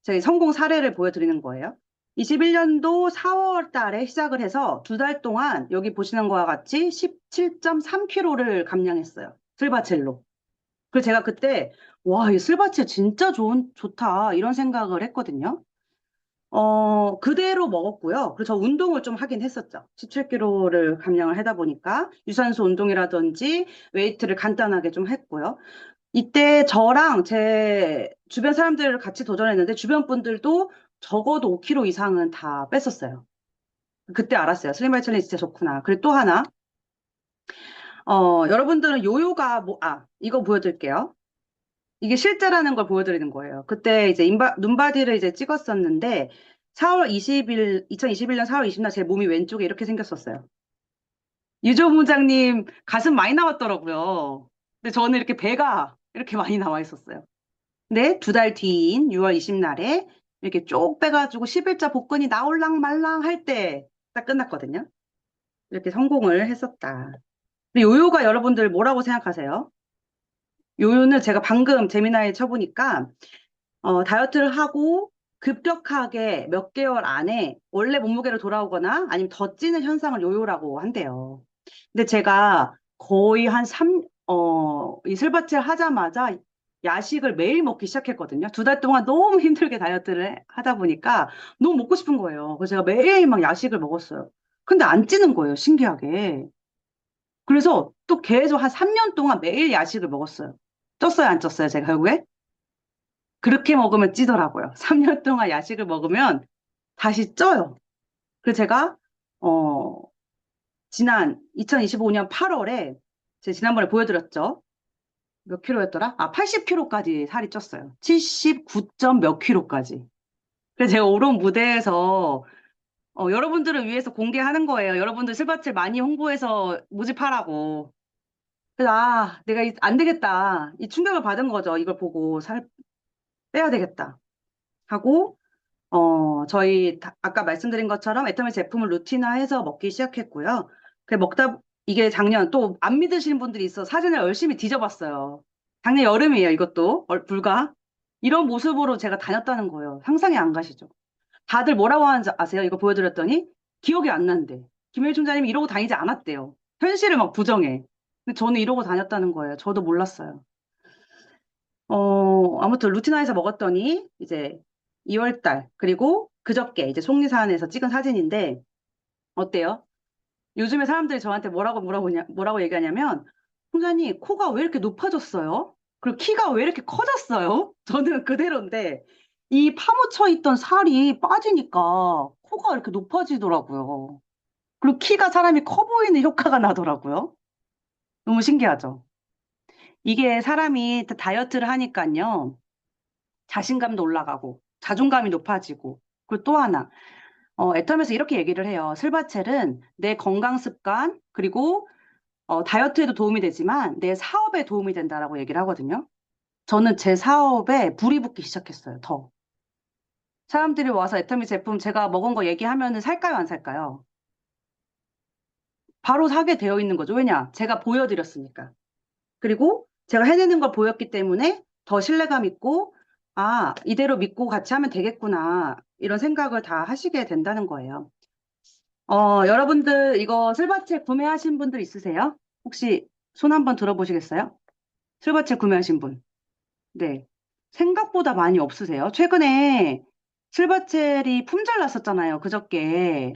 저희 성공 사례를 보여드리는 거예요. 21년도 4월 달에 시작을 해서 두 달 동안 여기 보시는 거와 같이 17.3kg를 감량했어요. 슬바첼로. 그래서 제가 그때 와, 이 슬바첼 진짜 좋다 이런 생각을 했거든요. 그대로 먹었고요. 그래서 저 운동을 좀 하긴 했었죠. 17kg를 감량을 하다 보니까 유산소 운동이라든지 웨이트를 간단하게 좀 했고요. 이때 저랑 제 주변 사람들을 같이 도전했는데 주변 분들도 적어도 5kg 이상은 다 뺐었어요. 그때 알았어요. 슬림바디 챌린지 진짜 좋구나. 그리고 또 하나, 여러분들은 요요가 이거 보여드릴게요. 이게 실제라는 걸 보여드리는 거예요. 그때 이제 눈바디를 이제 찍었었는데 2021년 4월 20일 제 몸이 왼쪽에 이렇게 생겼었어요. 유조 부장님 가슴 많이 나왔더라고요. 근데 저는 이렇게 배가 이렇게 많이 나와 있었어요. 네, 두 달 뒤인 6월 20날에 이렇게 쭉 빼가지고 11자 복근이 나올랑 말랑 할 때 딱 끝났거든요. 이렇게 성공을 했었다. 근데 요요가 여러분들 뭐라고 생각하세요? 요요는 제가 방금 재미나에 쳐보니까 다이어트를 하고 급격하게 몇 개월 안에 원래 몸무게로 돌아오거나 아니면 더 찌는 현상을 요요라고 한대요. 근데 제가 거의 이슬바치를 하자마자 야식을 매일 먹기 시작했거든요. 두 달 동안 너무 힘들게 다이어트를 하다 보니까 너무 먹고 싶은 거예요. 그래서 제가 매일 막 야식을 먹었어요. 근데 안 찌는 거예요, 신기하게. 그래서 또 계속 한 3년 동안 매일 야식을 먹었어요. 쪘어요, 안 쪘어요, 제가 결국에? 그렇게 먹으면 찌더라고요. 3년 동안 야식을 먹으면 다시 쪄요. 그래서 제가, 어, 지난 2025년 8월에 제가 지난번에 보여드렸죠. 몇 킬로였더라? 80kg까지 살이 쪘어요. 79점 몇 킬로까지. 그래서 제가 오른 무대에서 여러분들을 위해서 공개하는 거예요. 여러분들 슬바칠 많이 홍보해서 모집하라고. 그래서 내가 안 되겠다. 이 충격을 받은 거죠. 이걸 보고 살 빼야 되겠다. 하고 저희 아까 말씀드린 것처럼 애터미 제품을 루틴화해서 먹기 시작했고요. 이게 작년 또 안 믿으시는 분들이 있어 사진을 열심히 뒤져봤어요. 작년 여름이에요, 이것도. 불과. 이런 모습으로 제가 다녔다는 거예요. 상상이 안 가시죠? 다들 뭐라고 하는지 아세요? 이거 보여드렸더니 기억이 안 난대. 김혜리 총장님이 이러고 다니지 않았대요. 현실을 막 부정해. 근데 저는 이러고 다녔다는 거예요. 저도 몰랐어요. 아무튼 루티나에서 먹었더니 이제 2월 달 그리고 그저께 이제 속리산에서 찍은 사진인데 어때요? 요즘에 사람들이 저한테 뭐라고 얘기하냐면 총장님 코가 왜 이렇게 높아졌어요? 그리고 키가 왜 이렇게 커졌어요? 저는 그대로인데 이 파묻혀 있던 살이 빠지니까 코가 이렇게 높아지더라고요. 그리고 키가 사람이 커 보이는 효과가 나더라고요. 너무 신기하죠? 이게 사람이 다이어트를 하니까요. 자신감도 올라가고 자존감이 높아지고 그리고 또 하나 애텀에서 이렇게 얘기를 해요. 슬바첼은 내 건강 습관 그리고 다이어트에도 도움이 되지만 내 사업에 도움이 된다라고 얘기를 하거든요. 저는 제 사업에 불이 붙기 시작했어요. 더. 사람들이 와서 애터미 제품 제가 먹은 거 얘기하면은 살까요, 안 살까요? 바로 사게 되어 있는 거죠. 왜냐? 제가 보여드렸으니까. 그리고 제가 해내는 걸 보였기 때문에 더 신뢰감 있고, 아, 이대로 믿고 같이 하면 되겠구나. 이런 생각을 다 하시게 된다는 거예요. 여러분들 이거 슬바체 구매하신 분들 있으세요? 혹시 손 한번 들어보시겠어요? 슬바체 구매하신 분. 네. 생각보다 많이 없으세요? 최근에 슬바첼이 품절 났었잖아요. 그저께.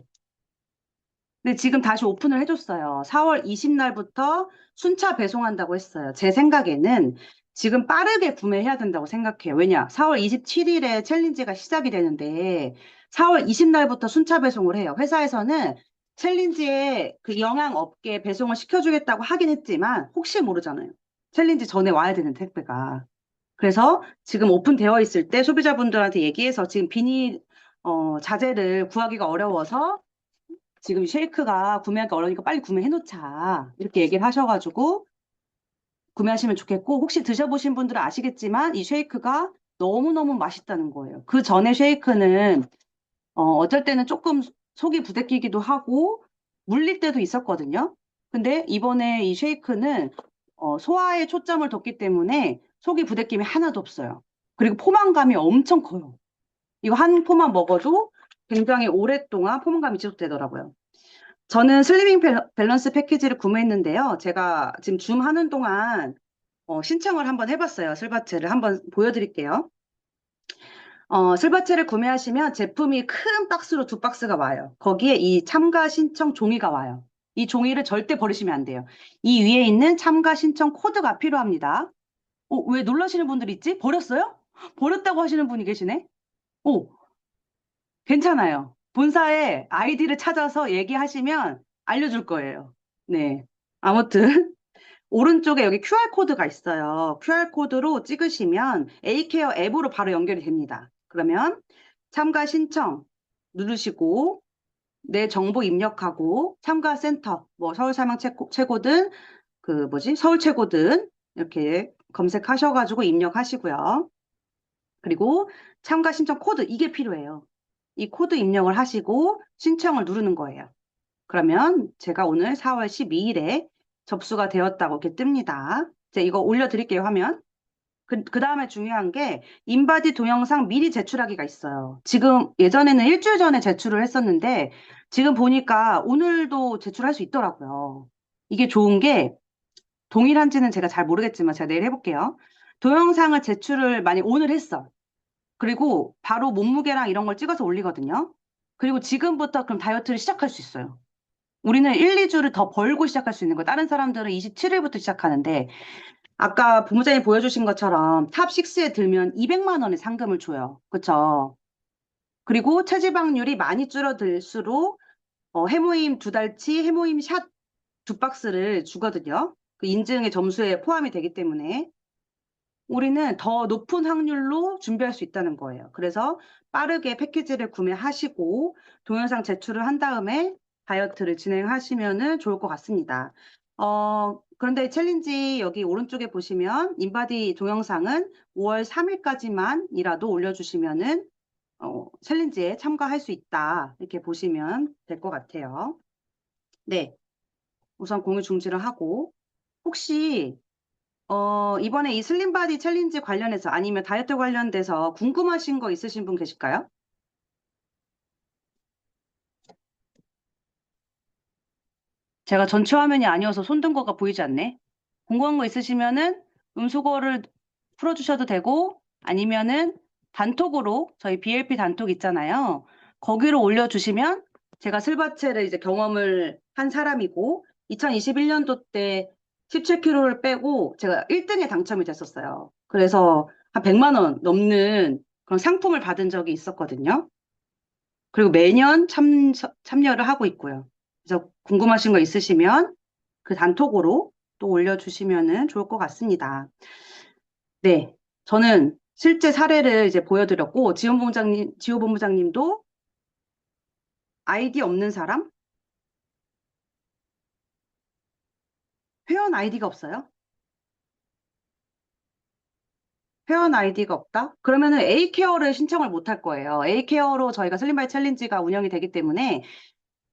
근데 지금 다시 오픈을 해줬어요. 4월 20날부터 순차 배송한다고 했어요. 제 생각에는 지금 빠르게 구매해야 된다고 생각해요. 왜냐? 4월 27일에 챌린지가 시작이 되는데 4월 20날부터 순차 배송을 해요. 회사에서는 챌린지에 그 영향업계 배송을 시켜주겠다고 하긴 했지만 혹시 모르잖아요. 챌린지 전에 와야 되는 택배가. 그래서 지금 오픈되어 있을 때 소비자분들한테 얘기해서 지금 비닐 자재를 구하기가 어려워서 지금 쉐이크가 구매하기 어려우니까 빨리 구매해 놓자. 이렇게 얘기를 하셔가지고 구매하시면 좋겠고, 혹시 드셔보신 분들은 아시겠지만 이 쉐이크가 너무너무 맛있다는 거예요. 그 전에 쉐이크는 어쩔 때는 조금 속이 부대끼기도 하고 물릴 때도 있었거든요. 근데 이번에 이 쉐이크는 소화에 초점을 뒀기 때문에 속이 부대낌이 하나도 없어요. 그리고 포만감이 엄청 커요. 이거 한 포만 먹어도 굉장히 오랫동안 포만감이 지속되더라고요. 저는 슬리밍 밸런스 패키지를 구매했는데요. 제가 지금 줌 하는 동안 신청을 한번 해봤어요. 슬바체를 한번 보여드릴게요. 슬바체를 구매하시면 제품이 큰 박스로 두 박스가 와요. 거기에 이 참가 신청 종이가 와요. 이 종이를 절대 버리시면 안 돼요. 이 위에 있는 참가 신청 코드가 필요합니다. 왜 놀라시는 분들 있지? 버렸어요? 버렸다고 하시는 분이 계시네? 오, 괜찮아요. 본사에 아이디를 찾아서 얘기하시면 알려줄 거예요. 네. 아무튼 오른쪽에 여기 QR코드가 있어요. QR코드로 찍으시면 A케어 앱으로 바로 연결이 됩니다. 그러면 참가 신청 누르시고 내 정보 입력하고 참가 센터, 뭐 서울 사망 최고든 그 뭐지? 서울 최고든 이렇게 검색하셔가지고 입력하시고요. 그리고 참가 신청 코드 이게 필요해요. 이 코드 입력을 하시고 신청을 누르는 거예요. 그러면 제가 오늘 4월 12일에 접수가 되었다고 이렇게 뜹니다. 이제 이거 올려드릴게요, 화면. 그 다음에 중요한 게 인바디 동영상 미리 제출하기가 있어요. 지금 예전에는 일주일 전에 제출을 했었는데 지금 보니까 오늘도 제출할 수 있더라고요. 이게 좋은 게 동일한지는 제가 잘 모르겠지만 제가 내일 해볼게요. 동영상을 제출을 많이 오늘 했어. 그리고 바로 몸무게랑 이런 걸 찍어서 올리거든요. 그리고 지금부터 그럼 다이어트를 시작할 수 있어요. 우리는 1, 2주를 더 벌고 시작할 수 있는 거예요. 다른 사람들은 27일부터 시작하는데 아까 부모장님 보여주신 것처럼 탑 6에 들면 200만 원의 상금을 줘요. 그쵸? 그리고 체지방률이 많이 줄어들수록 해모임 두 달치 해모임 샷 두 박스를 주거든요. 그 인증의 점수에 포함이 되기 때문에 우리는 더 높은 확률로 준비할 수 있다는 거예요. 그래서 빠르게 패키지를 구매하시고 동영상 제출을 한 다음에 다이어트를 진행하시면 좋을 것 같습니다. 그런데 챌린지 여기 오른쪽에 보시면 인바디 동영상은 5월 3일까지만이라도 올려주시면은 챌린지에 참가할 수 있다. 이렇게 보시면 될 것 같아요. 네, 우선 공유 중지를 하고 혹시 이번에 이 슬림바디 챌린지 관련해서 아니면 다이어트 관련돼서 궁금하신 거 있으신 분 계실까요? 제가 전체 화면이 아니어서 손든 거가 보이지 않네. 궁금한 거 있으시면은 음소거를 풀어주셔도 되고 아니면은 단톡으로 저희 BLP 단톡 있잖아요. 거기로 올려주시면 제가 슬바체를 이제 경험을 한 사람이고 2021년도 때 17kg를 빼고 제가 1등에 당첨이 됐었어요. 그래서 한 100만 원 넘는 그런 상품을 받은 적이 있었거든요. 그리고 매년 참여를 하고 있고요. 그래서 궁금하신 거 있으시면 그 단톡으로 또 올려주시면 좋을 것 같습니다. 네. 저는 실제 사례를 이제 보여드렸고, 지호본부장님도 아이디 없는 사람? 회원 아이디가 없어요? 회원 아이디가 없다? 그러면은 A케어를 신청을 못 할 거예요. A케어로 저희가 슬림바이 챌린지가 운영이 되기 때문에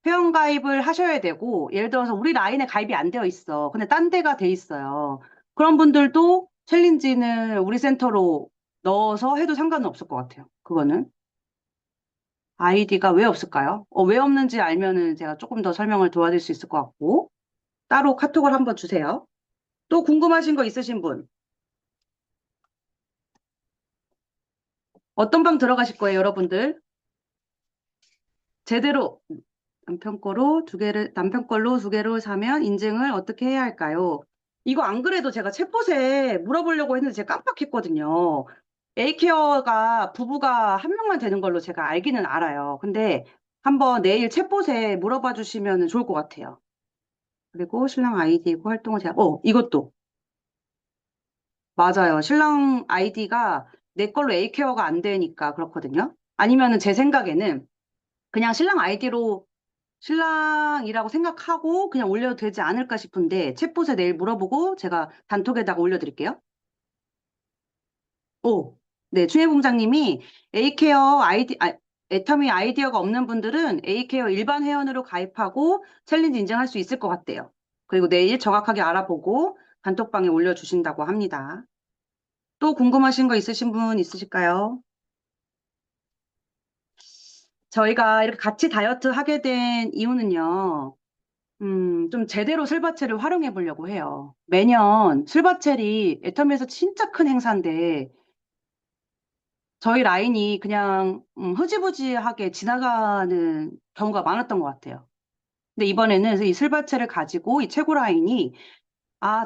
회원 가입을 하셔야 되고, 예를 들어서 우리 라인에 가입이 안 되어 있어. 근데 딴 데가 돼 있어요. 그런 분들도 챌린지는 우리 센터로 넣어서 해도 상관은 없을 것 같아요. 그거는. 아이디가 왜 없을까요? 왜 없는지 알면은 제가 조금 더 설명을 도와드릴 수 있을 것 같고, 따로 카톡을 한번 주세요. 또 궁금하신 거 있으신 분? 어떤 방 들어가실 거예요, 여러분들? 제대로 남편 걸로 두 개를 사면 인증을 어떻게 해야 할까요? 이거 안 그래도 제가 챗봇에 물어보려고 했는데 제가 깜빡했거든요. A케어가 부부가 한 명만 되는 걸로 제가 알기는 알아요. 근데 한번 내일 챗봇에 물어봐 주시면 좋을 것 같아요. 그리고 신랑 아이디고 활동을 제가, 이것도. 맞아요. 신랑 아이디가 내 걸로 A케어가 안 되니까 그렇거든요. 아니면은 제 생각에는 그냥 신랑 아이디로 신랑이라고 생각하고 그냥 올려도 되지 않을까 싶은데 챗봇에 내일 물어보고 제가 단톡에다가 올려드릴게요. 오, 네, 충혜 본부장님이 A케어 애터미 아이디어가 없는 분들은 A케어 일반 회원으로 가입하고 챌린지 인증할 수 있을 것 같대요. 그리고 내일 정확하게 알아보고 단톡방에 올려주신다고 합니다. 또 궁금하신 거 있으신 분 있으실까요? 저희가 이렇게 같이 다이어트 하게 된 이유는요. 좀 제대로 슬바체를 활용해 보려고 해요. 매년 슬바첼이 애터미에서 진짜 큰 행사인데 저희 라인이 그냥 흐지부지하게 지나가는 경우가 많았던 것 같아요. 근데 이번에는 이 슬바체를 가지고 이 최고 라인이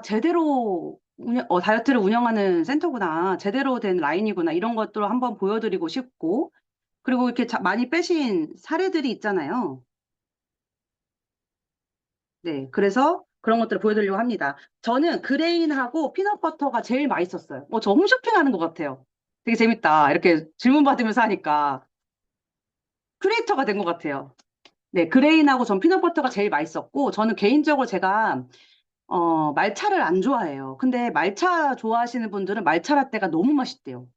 제대로 다이어트를 운영하는 센터구나. 제대로 된 라인이구나. 이런 것들을 한번 보여드리고 싶고 그리고 이렇게 많이 빼신 사례들이 있잖아요. 네, 그래서 그런 것들을 보여드리려고 합니다. 저는 그레인하고 피넛버터가 제일 맛있었어요. 저 홈쇼핑하는 것 같아요. 되게 재밌다. 이렇게 질문 받으면서 하니까 크리에이터가 된 것 같아요. 네, 그레인하고 전 피넛버터가 제일 맛있었고, 저는 개인적으로 제가 말차를 안 좋아해요. 근데 말차 좋아하시는 분들은 말차 라떼가 너무 맛있대요.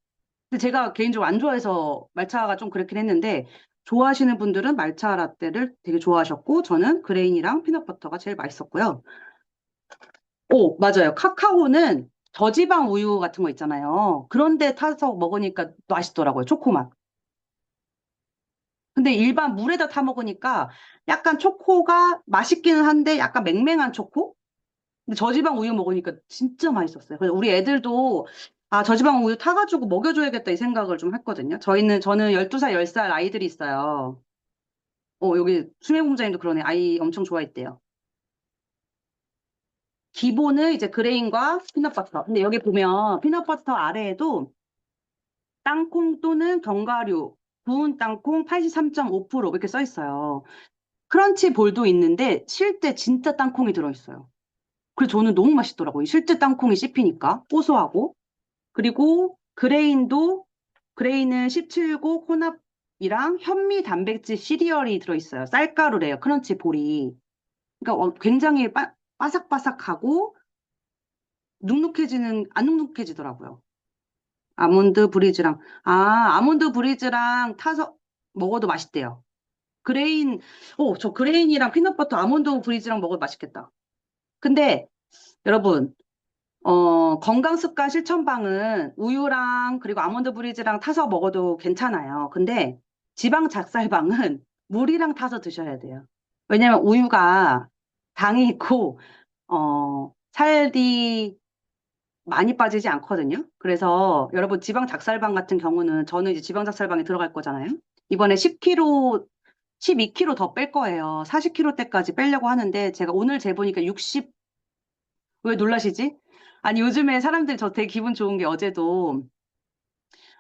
근데 제가 개인적으로 안 좋아해서 말차가 좀 그렇긴 했는데, 좋아하시는 분들은 말차 라떼를 되게 좋아하셨고, 저는 그레인이랑 피넛버터가 제일 맛있었고요. 오, 맞아요. 카카오는 저지방 우유 같은 거 있잖아요. 그런데 타서 먹으니까 맛있더라고요. 초코맛. 근데 일반 물에다 타 먹으니까 약간 초코가 맛있기는 한데 약간 맹맹한 초코? 근데 저지방 우유 먹으니까 진짜 맛있었어요. 그래서 우리 애들도 저지방 우유 타가지고 먹여줘야겠다 이 생각을 좀 했거든요. 저는 12살, 10살 아이들이 있어요. 여기 수매공장님도 그러네. 아이 엄청 좋아했대요. 기본은 이제 그레인과 피넛버터. 근데 여기 보면 피넛버터 아래에도 땅콩 또는 견과류, 구운 땅콩 83.5% 이렇게 써 있어요. 크런치 볼도 있는데 실제 진짜 땅콩이 들어있어요. 그래서 저는 너무 맛있더라고요. 실제 땅콩이 씹히니까 고소하고. 그리고 그레인은 17고 혼합이랑 현미 단백질 시리얼이 들어있어요. 쌀가루래요. 크런치 볼이. 그러니까 굉장히 바삭바삭하고 안 눅눅해지더라고요. 아몬드 브리즈랑 타서 먹어도 맛있대요. 저 그레인이랑 피넛버터 아몬드 브리즈랑 먹어도 맛있겠다. 근데 여러분, 건강 습관 실천방은 우유랑 그리고 아몬드 브리즈랑 타서 먹어도 괜찮아요. 근데 지방 작살방은 물이랑 타서 드셔야 돼요. 왜냐면 우유가 당이 있고, 살이 많이 빠지지 않거든요. 그래서 여러분 지방 작살방 같은 경우는 저는 이제 지방 작살방에 들어갈 거잖아요. 이번에 10kg, 12kg 더 뺄 거예요. 40kg대까지 빼려고 하는데 제가 오늘 재보니까 60, 왜 놀라시지? 아니 요즘에 사람들 저 되게 기분 좋은 게 어제도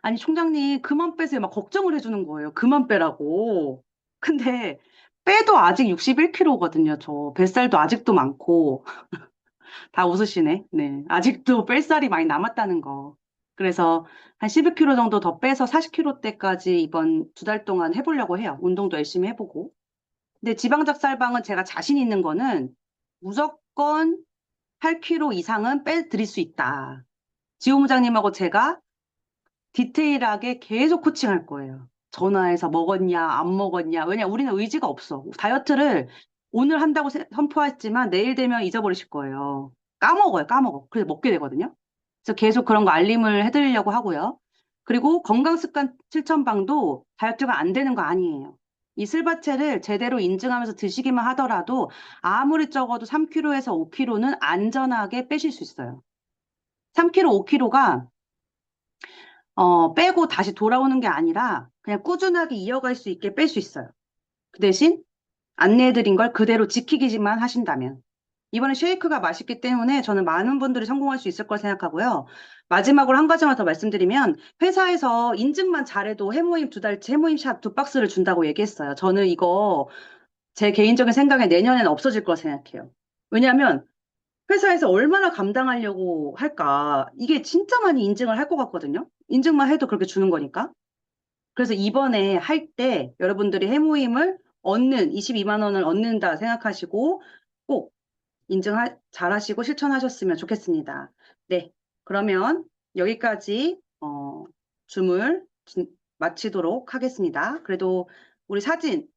아니 총장님 그만 빼세요 막 걱정을 해주는 거예요. 그만 빼라고. 근데 빼도 아직 61kg거든요. 저 뱃살도 아직도 많고 다 웃으시네. 네. 아직도 뺄살이 많이 남았다는 거. 그래서 한 11kg 정도 더 빼서 40kg대까지 이번 2달 동안 해보려고 해요. 운동도 열심히 해보고. 근데 지방작살방은 제가 자신 있는 거는 무조건 8kg 이상은 빼드릴 수 있다. 지호부장님하고 제가 디테일하게 계속 코칭할 거예요. 전화해서 먹었냐, 안 먹었냐. 왜냐, 우리는 의지가 없어. 다이어트를 오늘 한다고 선포했지만 내일 되면 잊어버리실 거예요. 까먹어요, 까먹어. 그래서 먹게 되거든요. 그래서 계속 그런 거 알림을 해드리려고 하고요. 그리고 건강습관 실천방도 다이어트가 안 되는 거 아니에요. 이 슬바체를 제대로 인증하면서 드시기만 하더라도 아무리 적어도 3kg에서 5kg는 안전하게 빼실 수 있어요. 3kg, 5kg가 빼고 다시 돌아오는 게 아니라 그냥 꾸준하게 이어갈 수 있게 뺄 수 있어요. 그 대신 안내해드린 걸 그대로 지키기만 하신다면. 이번에 쉐이크가 맛있기 때문에 저는 많은 분들이 성공할 수 있을 걸 생각하고요. 마지막으로 한 가지만 더 말씀드리면 회사에서 인증만 잘해도 해모임 2달치 해모임 샷 2박스를 준다고 얘기했어요. 저는 이거 제 개인적인 생각에 내년에는 없어질 거 생각해요. 왜냐하면 회사에서 얼마나 감당하려고 할까? 이게 진짜 많이 인증을 할 것 같거든요. 인증만 해도 그렇게 주는 거니까. 그래서 이번에 할 때 여러분들이 해모임을 얻는 22만 원을 얻는다 생각하시고 꼭 인증 잘 하시고 실천하셨으면 좋겠습니다. 네. 그러면 여기까지 줌을 마치도록 하겠습니다. 그래도 우리 사진